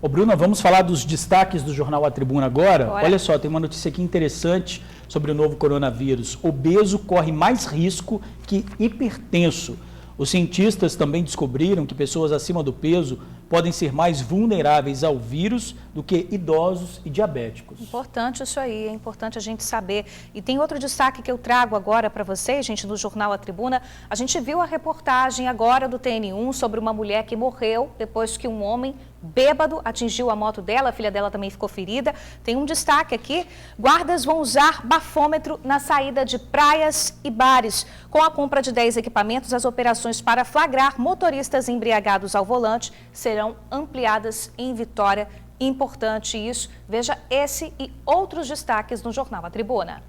Ô Bruna, vamos falar dos destaques do jornal A Tribuna agora? Bora. Olha só, tem uma notícia aqui interessante sobre o novo coronavírus. Obeso corre mais risco que hipertenso. Os cientistas também descobriram que pessoas acima do peso podem ser mais vulneráveis ao vírus do que idosos e diabéticos. Importante isso aí, é importante a gente saber. E tem outro destaque que eu trago agora para vocês, gente, no jornal A Tribuna. A gente viu a reportagem agora do TN1 sobre uma mulher que morreu depois que um homem bêbado atingiu a moto dela, a filha dela também ficou ferida. Tem um destaque aqui, guardas vão usar bafômetro na saída de praias e bares. Com a compra de 10 equipamentos, as operações para flagrar motoristas embriagados ao volante serão ampliadas em Vitória. Importante isso. Veja esse e outros destaques no jornal A Tribuna.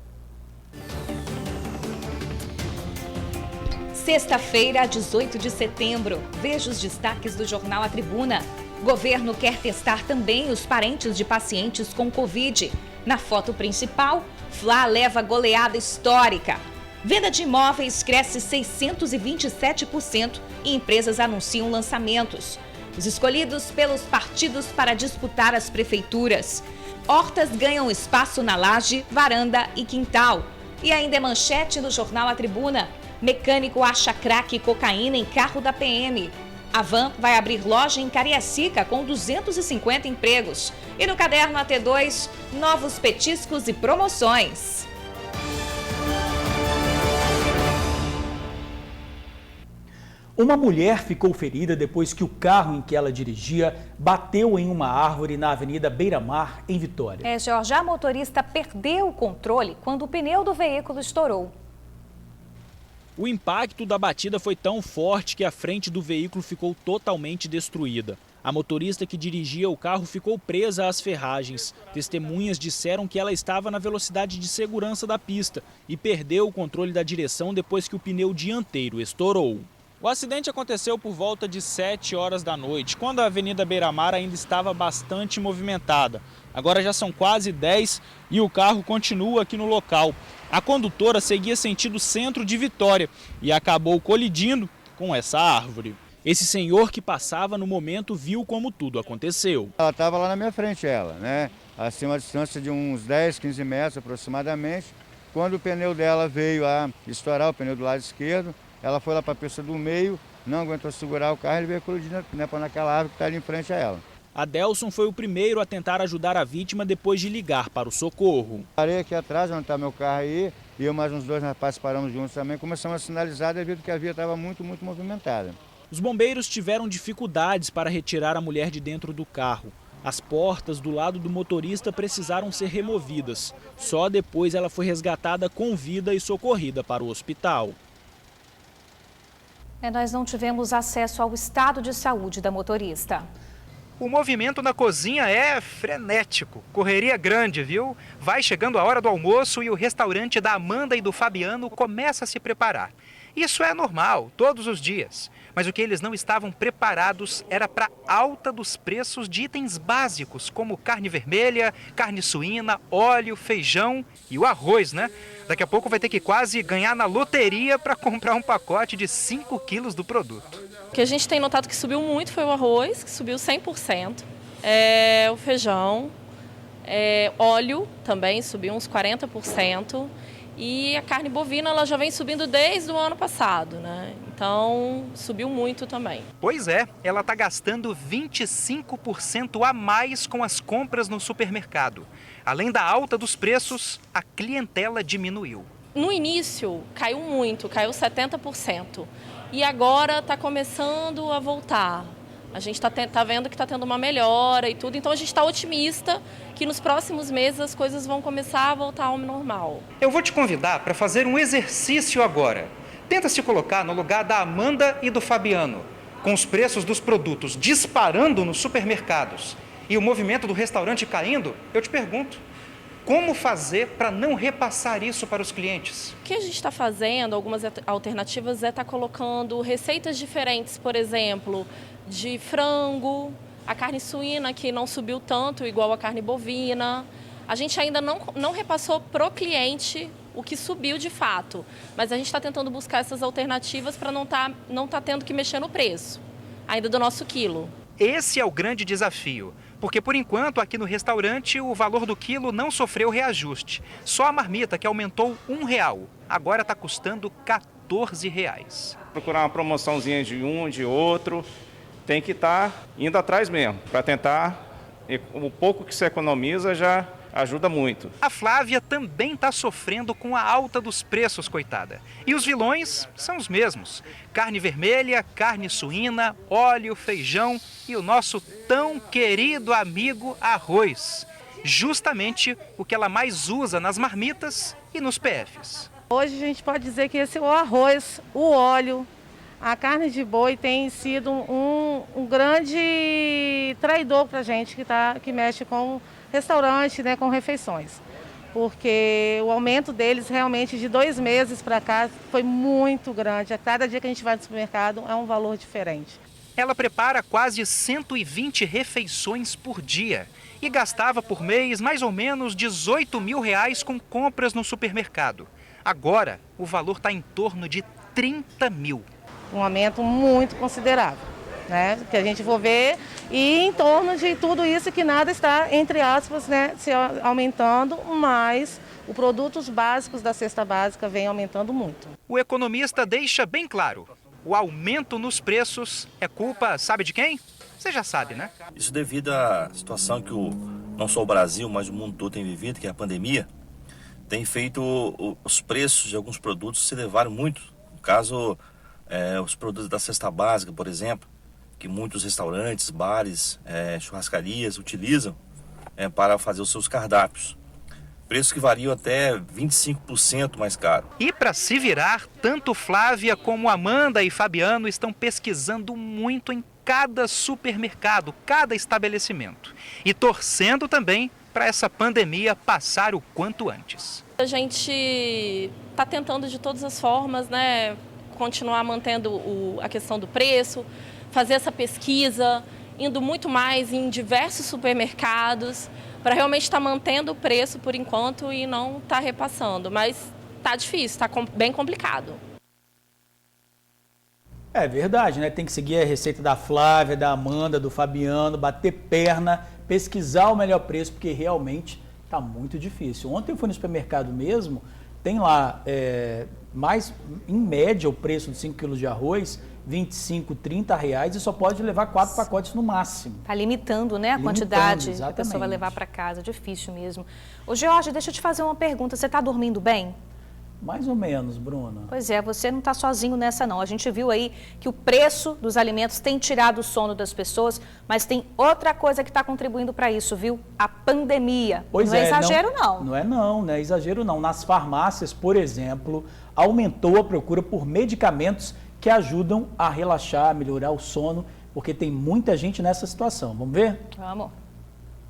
Sexta-feira, 18 de setembro. Veja os destaques do jornal A Tribuna. Governo quer testar também os parentes de pacientes com Covid. Na foto principal, Fla leva goleada histórica. Venda de imóveis cresce 627% e empresas anunciam lançamentos. Os escolhidos pelos partidos para disputar as prefeituras. Hortas ganham espaço na laje, varanda e quintal. E ainda é manchete no jornal A Tribuna. Mecânico acha crack e cocaína em carro da PM. A Van vai abrir loja em Cariacica com 250 empregos. E no caderno AT2, novos petiscos e promoções. Uma mulher ficou ferida depois que o carro em que ela dirigia bateu em uma árvore na Avenida Beira-Mar, em Vitória. Jorge, a motorista perdeu o controle quando o pneu do veículo estourou. O impacto da batida foi tão forte que a frente do veículo ficou totalmente destruída. A motorista que dirigia o carro ficou presa às ferragens. Testemunhas disseram que ela estava na velocidade de segurança da pista e perdeu o controle da direção depois que o pneu dianteiro estourou. O acidente aconteceu por volta de 7 horas da noite, quando a Avenida Beira-Mar ainda estava bastante movimentada. Agora já são quase 10 e o carro continua aqui no local. A condutora seguia sentido centro de Vitória e acabou colidindo com essa árvore. Esse senhor que passava no momento viu como tudo aconteceu. Ela estava lá na minha frente, assim uma distância de uns 10, 15 metros aproximadamente. Quando o pneu dela veio a estourar, o pneu do lado esquerdo, ela foi lá para a pista do meio, não aguentou segurar o carro e veio colidindo naquela árvore que está ali em frente a ela. Adelson foi o primeiro a tentar ajudar a vítima depois de ligar para o socorro. Parei aqui atrás, onde está meu carro aí, e eu mais uns 2 rapazes paramos juntos também, começamos a sinalizar devido que a via estava muito movimentada. Os bombeiros tiveram dificuldades para retirar a mulher de dentro do carro. As portas do lado do motorista precisaram ser removidas. Só depois ela foi resgatada com vida e socorrida para o hospital. Nós não tivemos acesso ao estado de saúde da motorista. O movimento na cozinha é frenético, correria grande, viu? Vai chegando a hora do almoço e o restaurante da Amanda e do Fabiano começa a se preparar. Isso é normal, todos os dias. Mas o que eles não estavam preparados era para a alta dos preços de itens básicos, como carne vermelha, carne suína, óleo, feijão e o arroz, né? Daqui a pouco vai ter que quase ganhar na loteria para comprar um pacote de 5 quilos do produto. O que a gente tem notado que subiu muito foi o arroz, que subiu 100%, o feijão, óleo também subiu uns 40%, e a carne bovina ela já vem subindo desde o ano passado, né? Então subiu muito também. Pois é, ela está gastando 25% a mais com as compras no supermercado. Além da alta dos preços, a clientela diminuiu. No início caiu muito, caiu 70%. E agora está começando a voltar. A gente está vendo que está tendo uma melhora e tudo, então a gente está otimista que nos próximos meses as coisas vão começar a voltar ao normal. Eu vou te convidar para fazer um exercício agora. Tenta se colocar no lugar da Amanda e do Fabiano, com os preços dos produtos disparando nos supermercados e o movimento do restaurante caindo. Eu te pergunto, como fazer para não repassar isso para os clientes? O que a gente está fazendo, algumas alternativas, é estar colocando receitas diferentes, por exemplo, de frango, a carne suína que não subiu tanto igual a carne bovina. A gente ainda não repassou pro cliente o que subiu de fato, mas a gente está tentando buscar essas alternativas para não tá tendo que mexer no preço, ainda do nosso quilo. Esse é o grande desafio, porque por enquanto aqui no restaurante o valor do quilo não sofreu reajuste. Só a marmita, que aumentou R$1, agora está custando R$14. Procurar uma promoçãozinha de um, de outro, tem que estar indo atrás mesmo, para tentar, o pouco que se economiza já ajuda muito. A Flávia também está sofrendo com a alta dos preços, coitada. E os vilões são os mesmos. Carne vermelha, carne suína, óleo, feijão e o nosso tão querido amigo arroz. Justamente o que ela mais usa nas marmitas e nos PFs. Hoje a gente pode dizer que esse o arroz, o óleo, a carne de boi tem sido um grande traidor para a gente que mexe com restaurante, né, com refeições, porque o aumento deles realmente de 2 meses para cá foi muito grande. A cada dia que a gente vai no supermercado é um valor diferente. Ela prepara quase 120 refeições por dia e gastava por mês mais ou menos R$18 mil com compras no supermercado. Agora o valor está em torno de 30 mil. Um aumento muito considerável, né, que a gente for ver, e em torno de tudo isso que nada está, entre aspas, né, se aumentando, mas os produtos básicos da cesta básica vem aumentando muito. O economista deixa bem claro, o aumento nos preços é culpa, sabe de quem? Você já sabe, né? Isso devido à situação que não só o Brasil, mas o mundo todo tem vivido, que é a pandemia, tem feito os preços de alguns produtos se elevaram muito. No caso, os produtos da cesta básica, por exemplo, que muitos restaurantes, bares, churrascarias utilizam para fazer os seus cardápios. Preços que variam até 25% mais caro. E para se virar, tanto Flávia como Amanda e Fabiano estão pesquisando muito em cada supermercado, cada estabelecimento. E torcendo também para essa pandemia passar o quanto antes. A gente está tentando de todas as formas, né, continuar mantendo a questão do preço, fazer essa pesquisa, indo muito mais em diversos supermercados, para realmente estar mantendo o preço por enquanto e não estar repassando. Mas está difícil, está bem complicado. É verdade, né? Tem que seguir a receita da Flávia, da Amanda, do Fabiano, bater perna, pesquisar o melhor preço, porque realmente está muito difícil. Ontem eu fui no supermercado mesmo, tem lá, mais em média, o preço de 5 quilos de arroz, R$25, R$30 e só pode levar 4 pacotes no máximo. Está limitando, né, a quantidade que a pessoa vai levar para casa, difícil mesmo. Ô Jorge, deixa eu te fazer uma pergunta, você está dormindo bem? Mais ou menos, Bruna. Pois é, você não está sozinho nessa não. A gente viu aí que o preço dos alimentos tem tirado o sono das pessoas, mas tem outra coisa que está contribuindo para isso, viu? A pandemia. Pois não é exagero não. Não é exagero não. Nas farmácias, por exemplo, aumentou a procura por medicamentos que ajudam a relaxar, a melhorar o sono, porque tem muita gente nessa situação. Vamos ver? Vamos.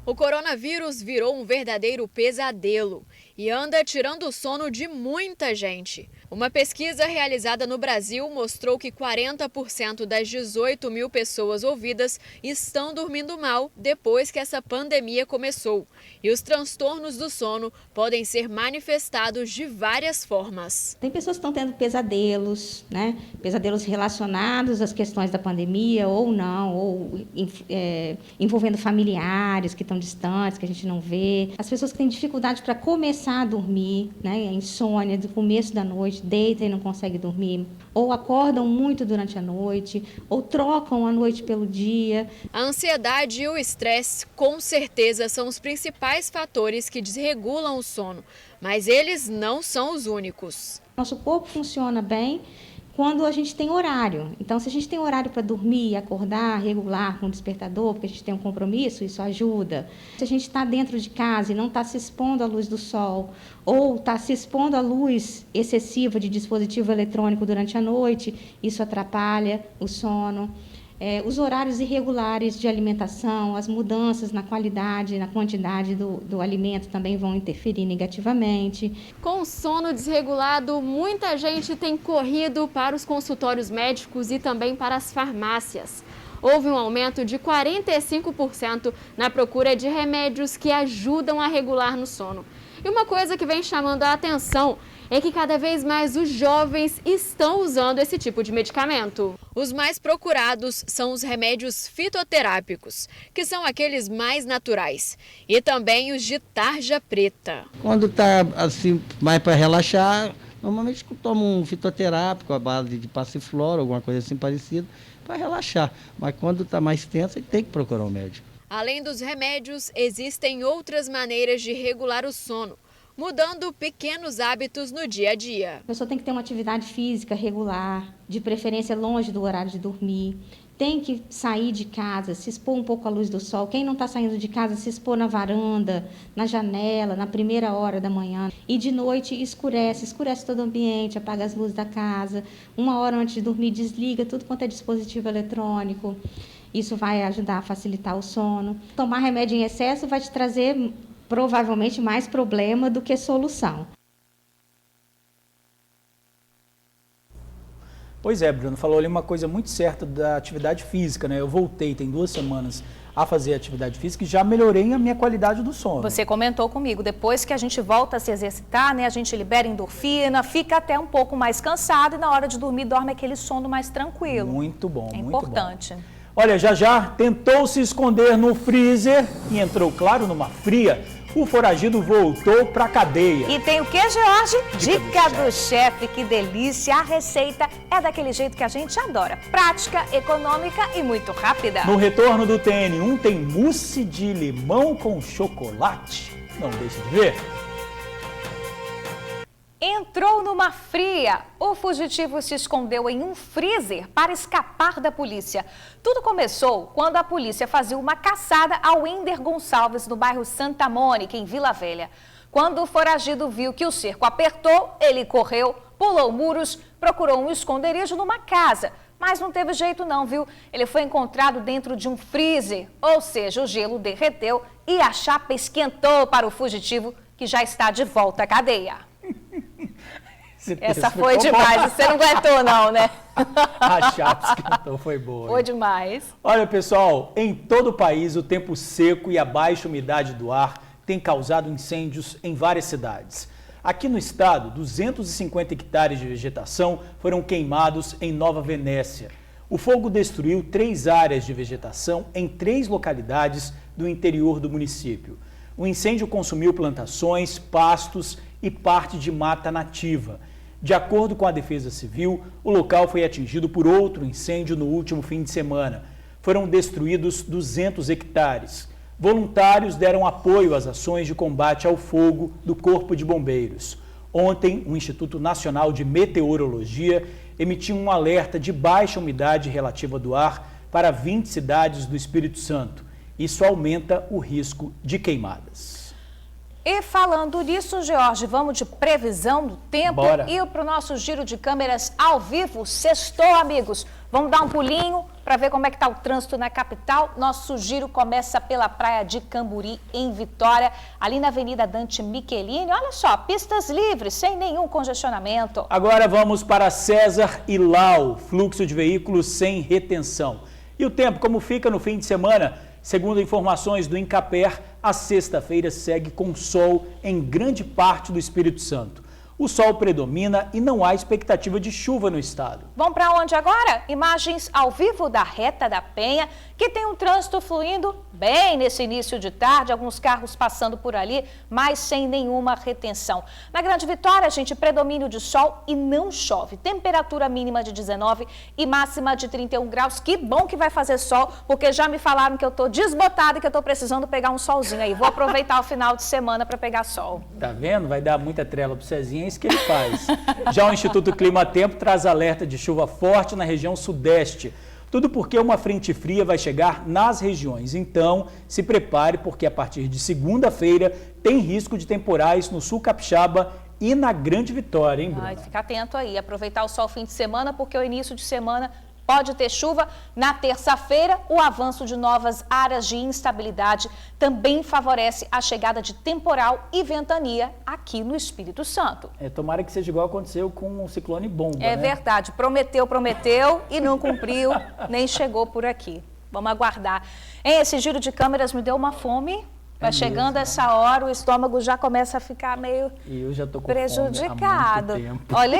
O coronavírus virou um verdadeiro pesadelo e anda tirando o sono de muita gente. Uma pesquisa realizada no Brasil mostrou que 40% das 18 mil pessoas ouvidas estão dormindo mal depois que essa pandemia começou. E os transtornos do sono podem ser manifestados de várias formas. Tem pessoas que estão tendo pesadelos, né? Pesadelos relacionados às questões da pandemia ou não, ou envolvendo familiares que estão distantes, que a gente não vê. As pessoas que têm dificuldade para começar a dormir, né? A insônia do começo da noite, deitam e não conseguem dormir, ou acordam muito durante a noite, ou trocam a noite pelo dia. A ansiedade e o estresse, com certeza, são os principais fatores que desregulam o sono, mas eles não são os únicos. Nosso corpo funciona bem quando a gente tem horário. Então, se a gente tem horário para dormir, acordar, regular com o despertador, porque a gente tem um compromisso, isso ajuda. Se a gente está dentro de casa e não está se expondo à luz do sol, ou está se expondo à luz excessiva de dispositivo eletrônico durante a noite, isso atrapalha o sono. Os horários irregulares de alimentação, as mudanças na qualidade, na quantidade do alimento também vão interferir negativamente. Com o sono desregulado, muita gente tem corrido para os consultórios médicos e também para as farmácias. Houve um aumento de 45% na procura de remédios que ajudam a regular no sono. E uma coisa que vem chamando a atenção é que cada vez mais os jovens estão usando esse tipo de medicamento. Os mais procurados são os remédios fitoterápicos, que são aqueles mais naturais, e também os de tarja preta. Quando está assim, mais para relaxar, normalmente toma um fitoterápico, a base de passiflora, alguma coisa assim parecida, para relaxar. Mas quando está mais tenso, ele tem que procurar um médico. Além dos remédios, existem outras maneiras de regular o sono, mudando pequenos hábitos no dia a dia. A pessoa tem que ter uma atividade física regular, de preferência longe do horário de dormir. Tem que sair de casa, se expor um pouco à luz do sol. Quem não está saindo de casa, se expor na varanda, na janela, na primeira hora da manhã. E de noite escurece todo o ambiente, apaga as luzes da casa. 1 hora antes de dormir, desliga tudo quanto é dispositivo eletrônico. Isso vai ajudar a facilitar o sono. Tomar remédio em excesso vai te trazer provavelmente mais problema do que solução. Pois é, Bruno, falou ali uma coisa muito certa da atividade física, né? Eu voltei, tem 2 semanas, a fazer atividade física e já melhorei a minha qualidade do sono. Você comentou comigo, depois que a gente volta a se exercitar, né? A gente libera endorfina, fica até um pouco mais cansado e na hora de dormir dorme aquele sono mais tranquilo. Muito bom, muito importante. Bom. Olha, já tentou se esconder no freezer e entrou, claro, numa fria. O foragido voltou para a cadeia. E tem o que, Jorge? Dica do chefe, que delícia! A receita é daquele jeito que a gente adora. Prática, econômica e muito rápida. No retorno do TN1 tem mousse de limão com chocolate. Não deixe de ver. Entrou numa fria. O fugitivo se escondeu em um freezer para escapar da polícia. Tudo começou quando a polícia fazia uma caçada ao Winder Gonçalves, no bairro Santa Mônica, em Vila Velha. Quando o foragido viu que o cerco apertou, ele correu, pulou muros, procurou um esconderijo numa casa. Mas não teve jeito não, viu? Ele foi encontrado dentro de um freezer, ou seja, o gelo derreteu e a chapa esquentou para o fugitivo, que já está de volta à cadeia. Essa foi demais, você não aguentou não, né? A chapa esquentou, foi boa. Foi demais. Olha, pessoal, em todo o país o tempo seco e a baixa umidade do ar tem causado incêndios em várias cidades. Aqui no estado, 250 hectares de vegetação foram queimados em Nova Venécia. O fogo destruiu 3 áreas de vegetação em 3 localidades do interior do município. O incêndio consumiu plantações, pastos e parte de mata nativa. De acordo com a Defesa Civil, o local foi atingido por outro incêndio no último fim de semana. Foram destruídos 200 hectares. Voluntários deram apoio às ações de combate ao fogo do Corpo de Bombeiros. Ontem, o Instituto Nacional de Meteorologia emitiu um alerta de baixa umidade relativa do ar para 20 cidades do Espírito Santo. Isso aumenta o risco de queimadas. E falando nisso, Jorge, vamos de previsão do tempo. Bora. E para o nosso giro de câmeras ao vivo. Sextou, amigos. Vamos dar um pulinho para ver como é que está o trânsito na capital. Nosso giro começa pela praia de Camburi, em Vitória, ali na Avenida Dante Michelini. Olha só, pistas livres, sem nenhum congestionamento. Agora vamos para César e Lau, fluxo de veículos sem retenção. E o tempo, como fica no fim de semana? Segundo informações do Incaper, a sexta-feira segue com sol em grande parte do Espírito Santo. O sol predomina e não há expectativa de chuva no estado. Vamos para onde agora? Imagens ao vivo da Reta da Penha, que tem um trânsito fluindo bem nesse início de tarde, alguns carros passando por ali, mas sem nenhuma retenção. Na Grande Vitória, gente, predomínio de sol e não chove. Temperatura mínima de 19 e máxima de 31 graus. Que bom que vai fazer sol, porque já me falaram que eu tô desbotada e que eu tô precisando pegar um solzinho aí. Vou aproveitar o final de semana para pegar sol. Tá vendo? Vai dar muita trela pro Cezinha, é isso que ele faz. Já o Instituto Clima Tempo traz alerta de chuva forte na região sudeste. Tudo porque uma frente fria vai chegar nas regiões. Então, se prepare, porque a partir de segunda-feira tem risco de temporais no sul capixaba e na Grande Vitória, hein, Bruna? Fica atento aí, aproveitar o sol fim de semana, porque o início de semana pode ter chuva. Na terça-feira, o avanço de novas áreas de instabilidade também favorece a chegada de temporal e ventania aqui no Espírito Santo. Tomara que seja igual aconteceu com o ciclone Bomba, É verdade, prometeu e não cumpriu, nem chegou por aqui. Vamos aguardar. Esse giro de câmeras me deu uma fome. Vai chegando essa hora, o estômago já começa a ficar meio eu já tô com prejudicado. Fome há muito tempo. Olha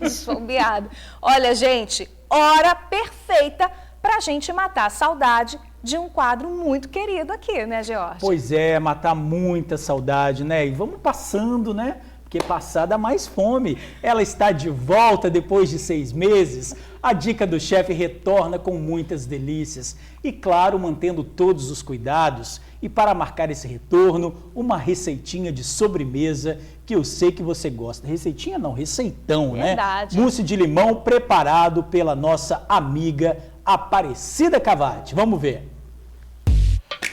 isso, fobiado. Olha, gente, hora perfeita para a gente matar a saudade de um quadro muito querido aqui, né, George? Pois é, matar muita saudade, né? E vamos passando, né? Porque passar dá mais fome. Ela está de volta depois de 6 meses. A Dica do Chefe retorna com muitas delícias. E, claro, mantendo todos os cuidados. E para marcar esse retorno, uma receitinha de sobremesa que eu sei que você gosta. Receitinha não, receitão, Verdade. né? Mousse de limão preparado pela nossa amiga Aparecida Cavati. Vamos ver.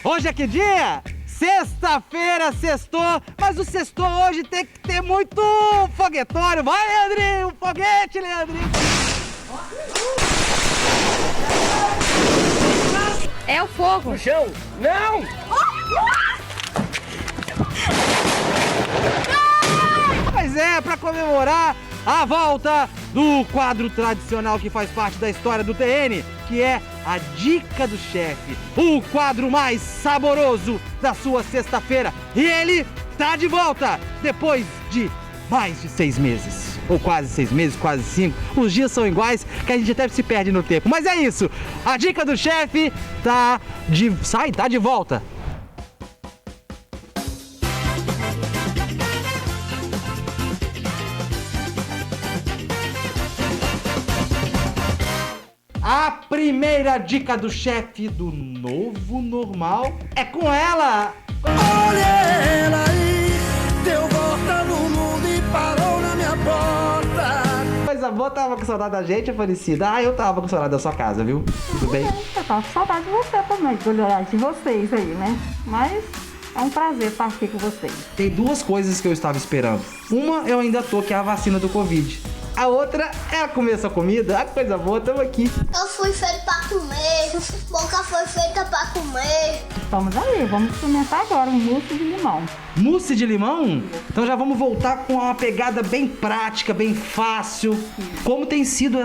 Hoje é que dia? Sexta-feira, sextou, mas o sextou hoje tem que ter muito foguetório. Vai, Leandrinho, um foguete, Leandrinho. É o fogo. No chão. Não! Mas é, para comemorar a volta do quadro tradicional que faz parte da história do TN, que é a Dica do Chefe, o quadro mais saboroso da sua sexta-feira. E ele tá de volta depois de mais de 6 meses. Ou quase 6 meses, quase 5. Os dias são iguais, que a gente até se perde no tempo. Mas é isso, a Dica do Chefe tá de volta. A primeira dica do chefe do novo normal é com ela! Olha ela aí, deu volta no mundo e parou na minha porta. Coisa boa, tava com saudade da gente, Aparecida. Eu tava com saudade da sua casa, viu? Tudo bem? Eu tava com saudade de você também, de olhar de vocês aí, né? Mas é um prazer estar aqui com vocês. Tem 2 coisas que eu estava esperando. Uma eu ainda tô, que é a vacina do Covid. A outra é comer essa comida. A coisa boa, tamo aqui. Eu fui feito pra comer, boca foi feita pra comer. Estamos aí, vamos experimentar agora um mousse de limão. Mousse de limão? Então já vamos voltar com uma pegada bem prática, bem fácil. Como tem sido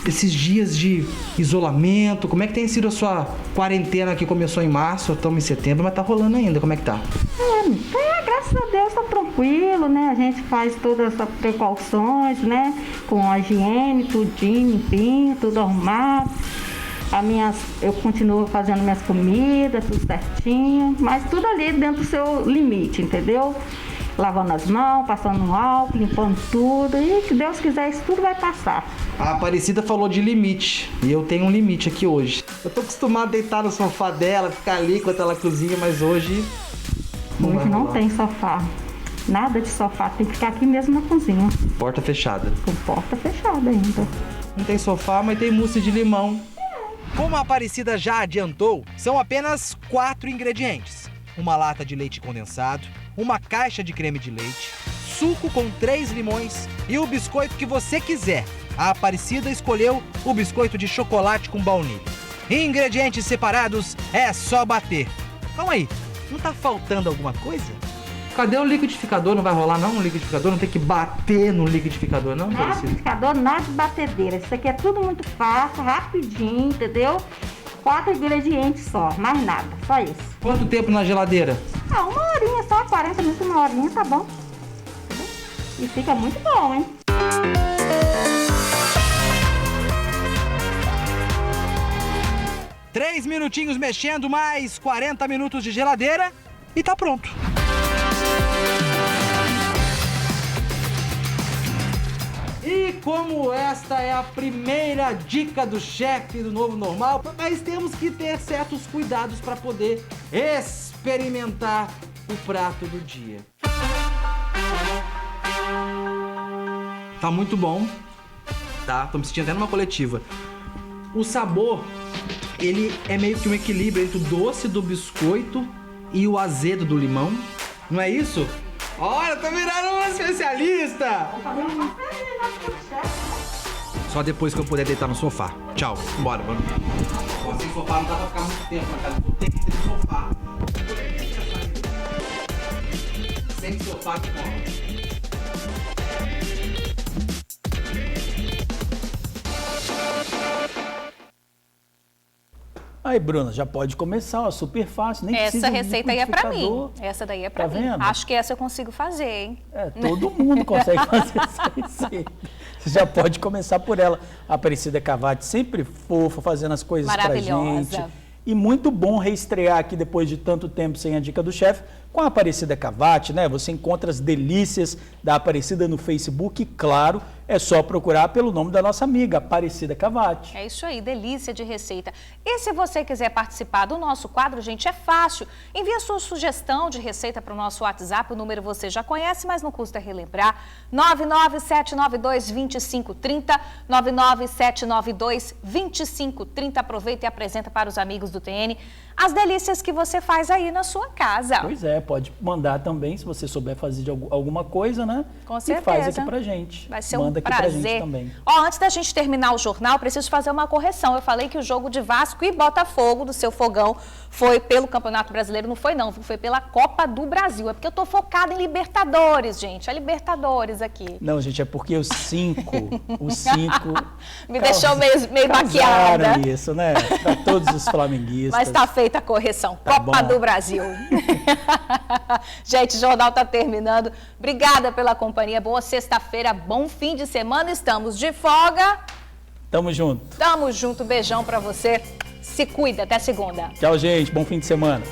esses dias de isolamento? Como é que tem sido a sua quarentena que começou em março? Estamos em setembro, mas tá rolando ainda. Como é que tá? Graças a Deus tá tranquilo, né? A gente faz todas essas precauções, né? Com a higiene, tudinho, limpinho, tudo arrumado. Eu continuo fazendo minhas comidas, tudo certinho, mas tudo ali dentro do seu limite, entendeu? Lavando as mãos, passando um álcool, limpando tudo, e que Deus quiser, isso tudo vai passar. A Aparecida falou de limite, e eu tenho um limite aqui hoje. Eu tô acostumado a deitar no sofá dela, ficar ali enquanto ela cozinha, mas hoje... Hoje não tem sofá. Nada de sofá, tem que ficar aqui mesmo na cozinha. Porta fechada. Com porta fechada ainda. Não tem sofá, mas tem mousse de limão. Como a Aparecida já adiantou, são apenas 4 ingredientes. Uma lata de leite condensado, uma caixa de creme de leite, suco com 3 limões e o biscoito que você quiser. A Aparecida escolheu o biscoito de chocolate com baunilha. Ingredientes separados, é só bater. Calma aí, não tá faltando alguma coisa? Cadê o liquidificador? Não vai rolar não? O liquidificador não tem que bater no liquidificador não? Nada de liquidificador, nada de batedeira. Isso aqui é tudo muito fácil, rapidinho, entendeu? 4 ingredientes só, mais nada, só isso. Quanto tempo na geladeira? Ah, 1 horinha, só 40 minutos, 1 horinha, tá bom. E fica muito bom, hein? 3 minutinhos mexendo, mais 40 minutos de geladeira e tá pronto. E como esta é a primeira dica do chefe do Novo Normal, mas temos que ter certos cuidados para poder experimentar o prato do dia. Tá muito bom, tá? Tô me sentindo até numa coletiva. O sabor, ele é meio que um equilíbrio entre o doce do biscoito e o azedo do limão. Não é isso? Olha, eu tô virando uma especialista! Só depois que eu puder deitar no sofá. Tchau, bora, vamos. Sem sofá não dá pra ficar muito tempo na casa. Vou ter que ter sofá. Sem sofá que come. Aí, Bruna, já pode começar, ó, super fácil, nem precisa Essa de receita aí é pra mim. liquidificador. Essa daí é pra Tá mim. vendo? Acho que essa eu consigo fazer, hein? É, todo mundo consegue fazer essa receita. Você já pode começar por ela. A Aparecida Cavati, sempre fofa, fazendo as coisas pra gente. Maravilhosa. E muito bom reestrear aqui depois de tanto tempo sem a dica do chefe com a Aparecida Cavati, né? Você encontra as delícias da Aparecida no Facebook e, claro, é só procurar pelo nome da nossa amiga, Aparecida Cavati. É isso aí, delícia de receita. E se você quiser participar do nosso quadro, gente, é fácil. Envie a sua sugestão de receita para o nosso WhatsApp, o número você já conhece, mas não custa relembrar. 997922530, 997922530. Aproveita e apresenta para os amigos do TN as delícias que você faz aí na sua casa. Pois é, pode mandar também, se você souber fazer de alguma coisa, né? Com certeza. E faz aqui pra gente. Vai ser Manda um aqui pra gente prazer. também. Ó, antes da gente terminar o jornal, preciso fazer uma correção. Eu falei que o jogo de Vasco e Botafogo do seu fogão foi pelo Campeonato Brasileiro. Não foi, não. Foi pela Copa do Brasil. É porque eu tô focada em Libertadores, gente. É Libertadores aqui. Não, gente, é porque os cinco Me deixou meio baqueada. Isso, né? Para todos os flamenguistas. Mas tá feita a correção. Tá Copa bom. do Brasil. Gente, o jornal tá terminando. Obrigada pela companhia. Boa sexta-feira, bom fim de semana. Estamos de folga. Tamo junto. Tamo junto. Beijão pra você. Se cuida. Até segunda. Tchau, gente. Bom fim de semana.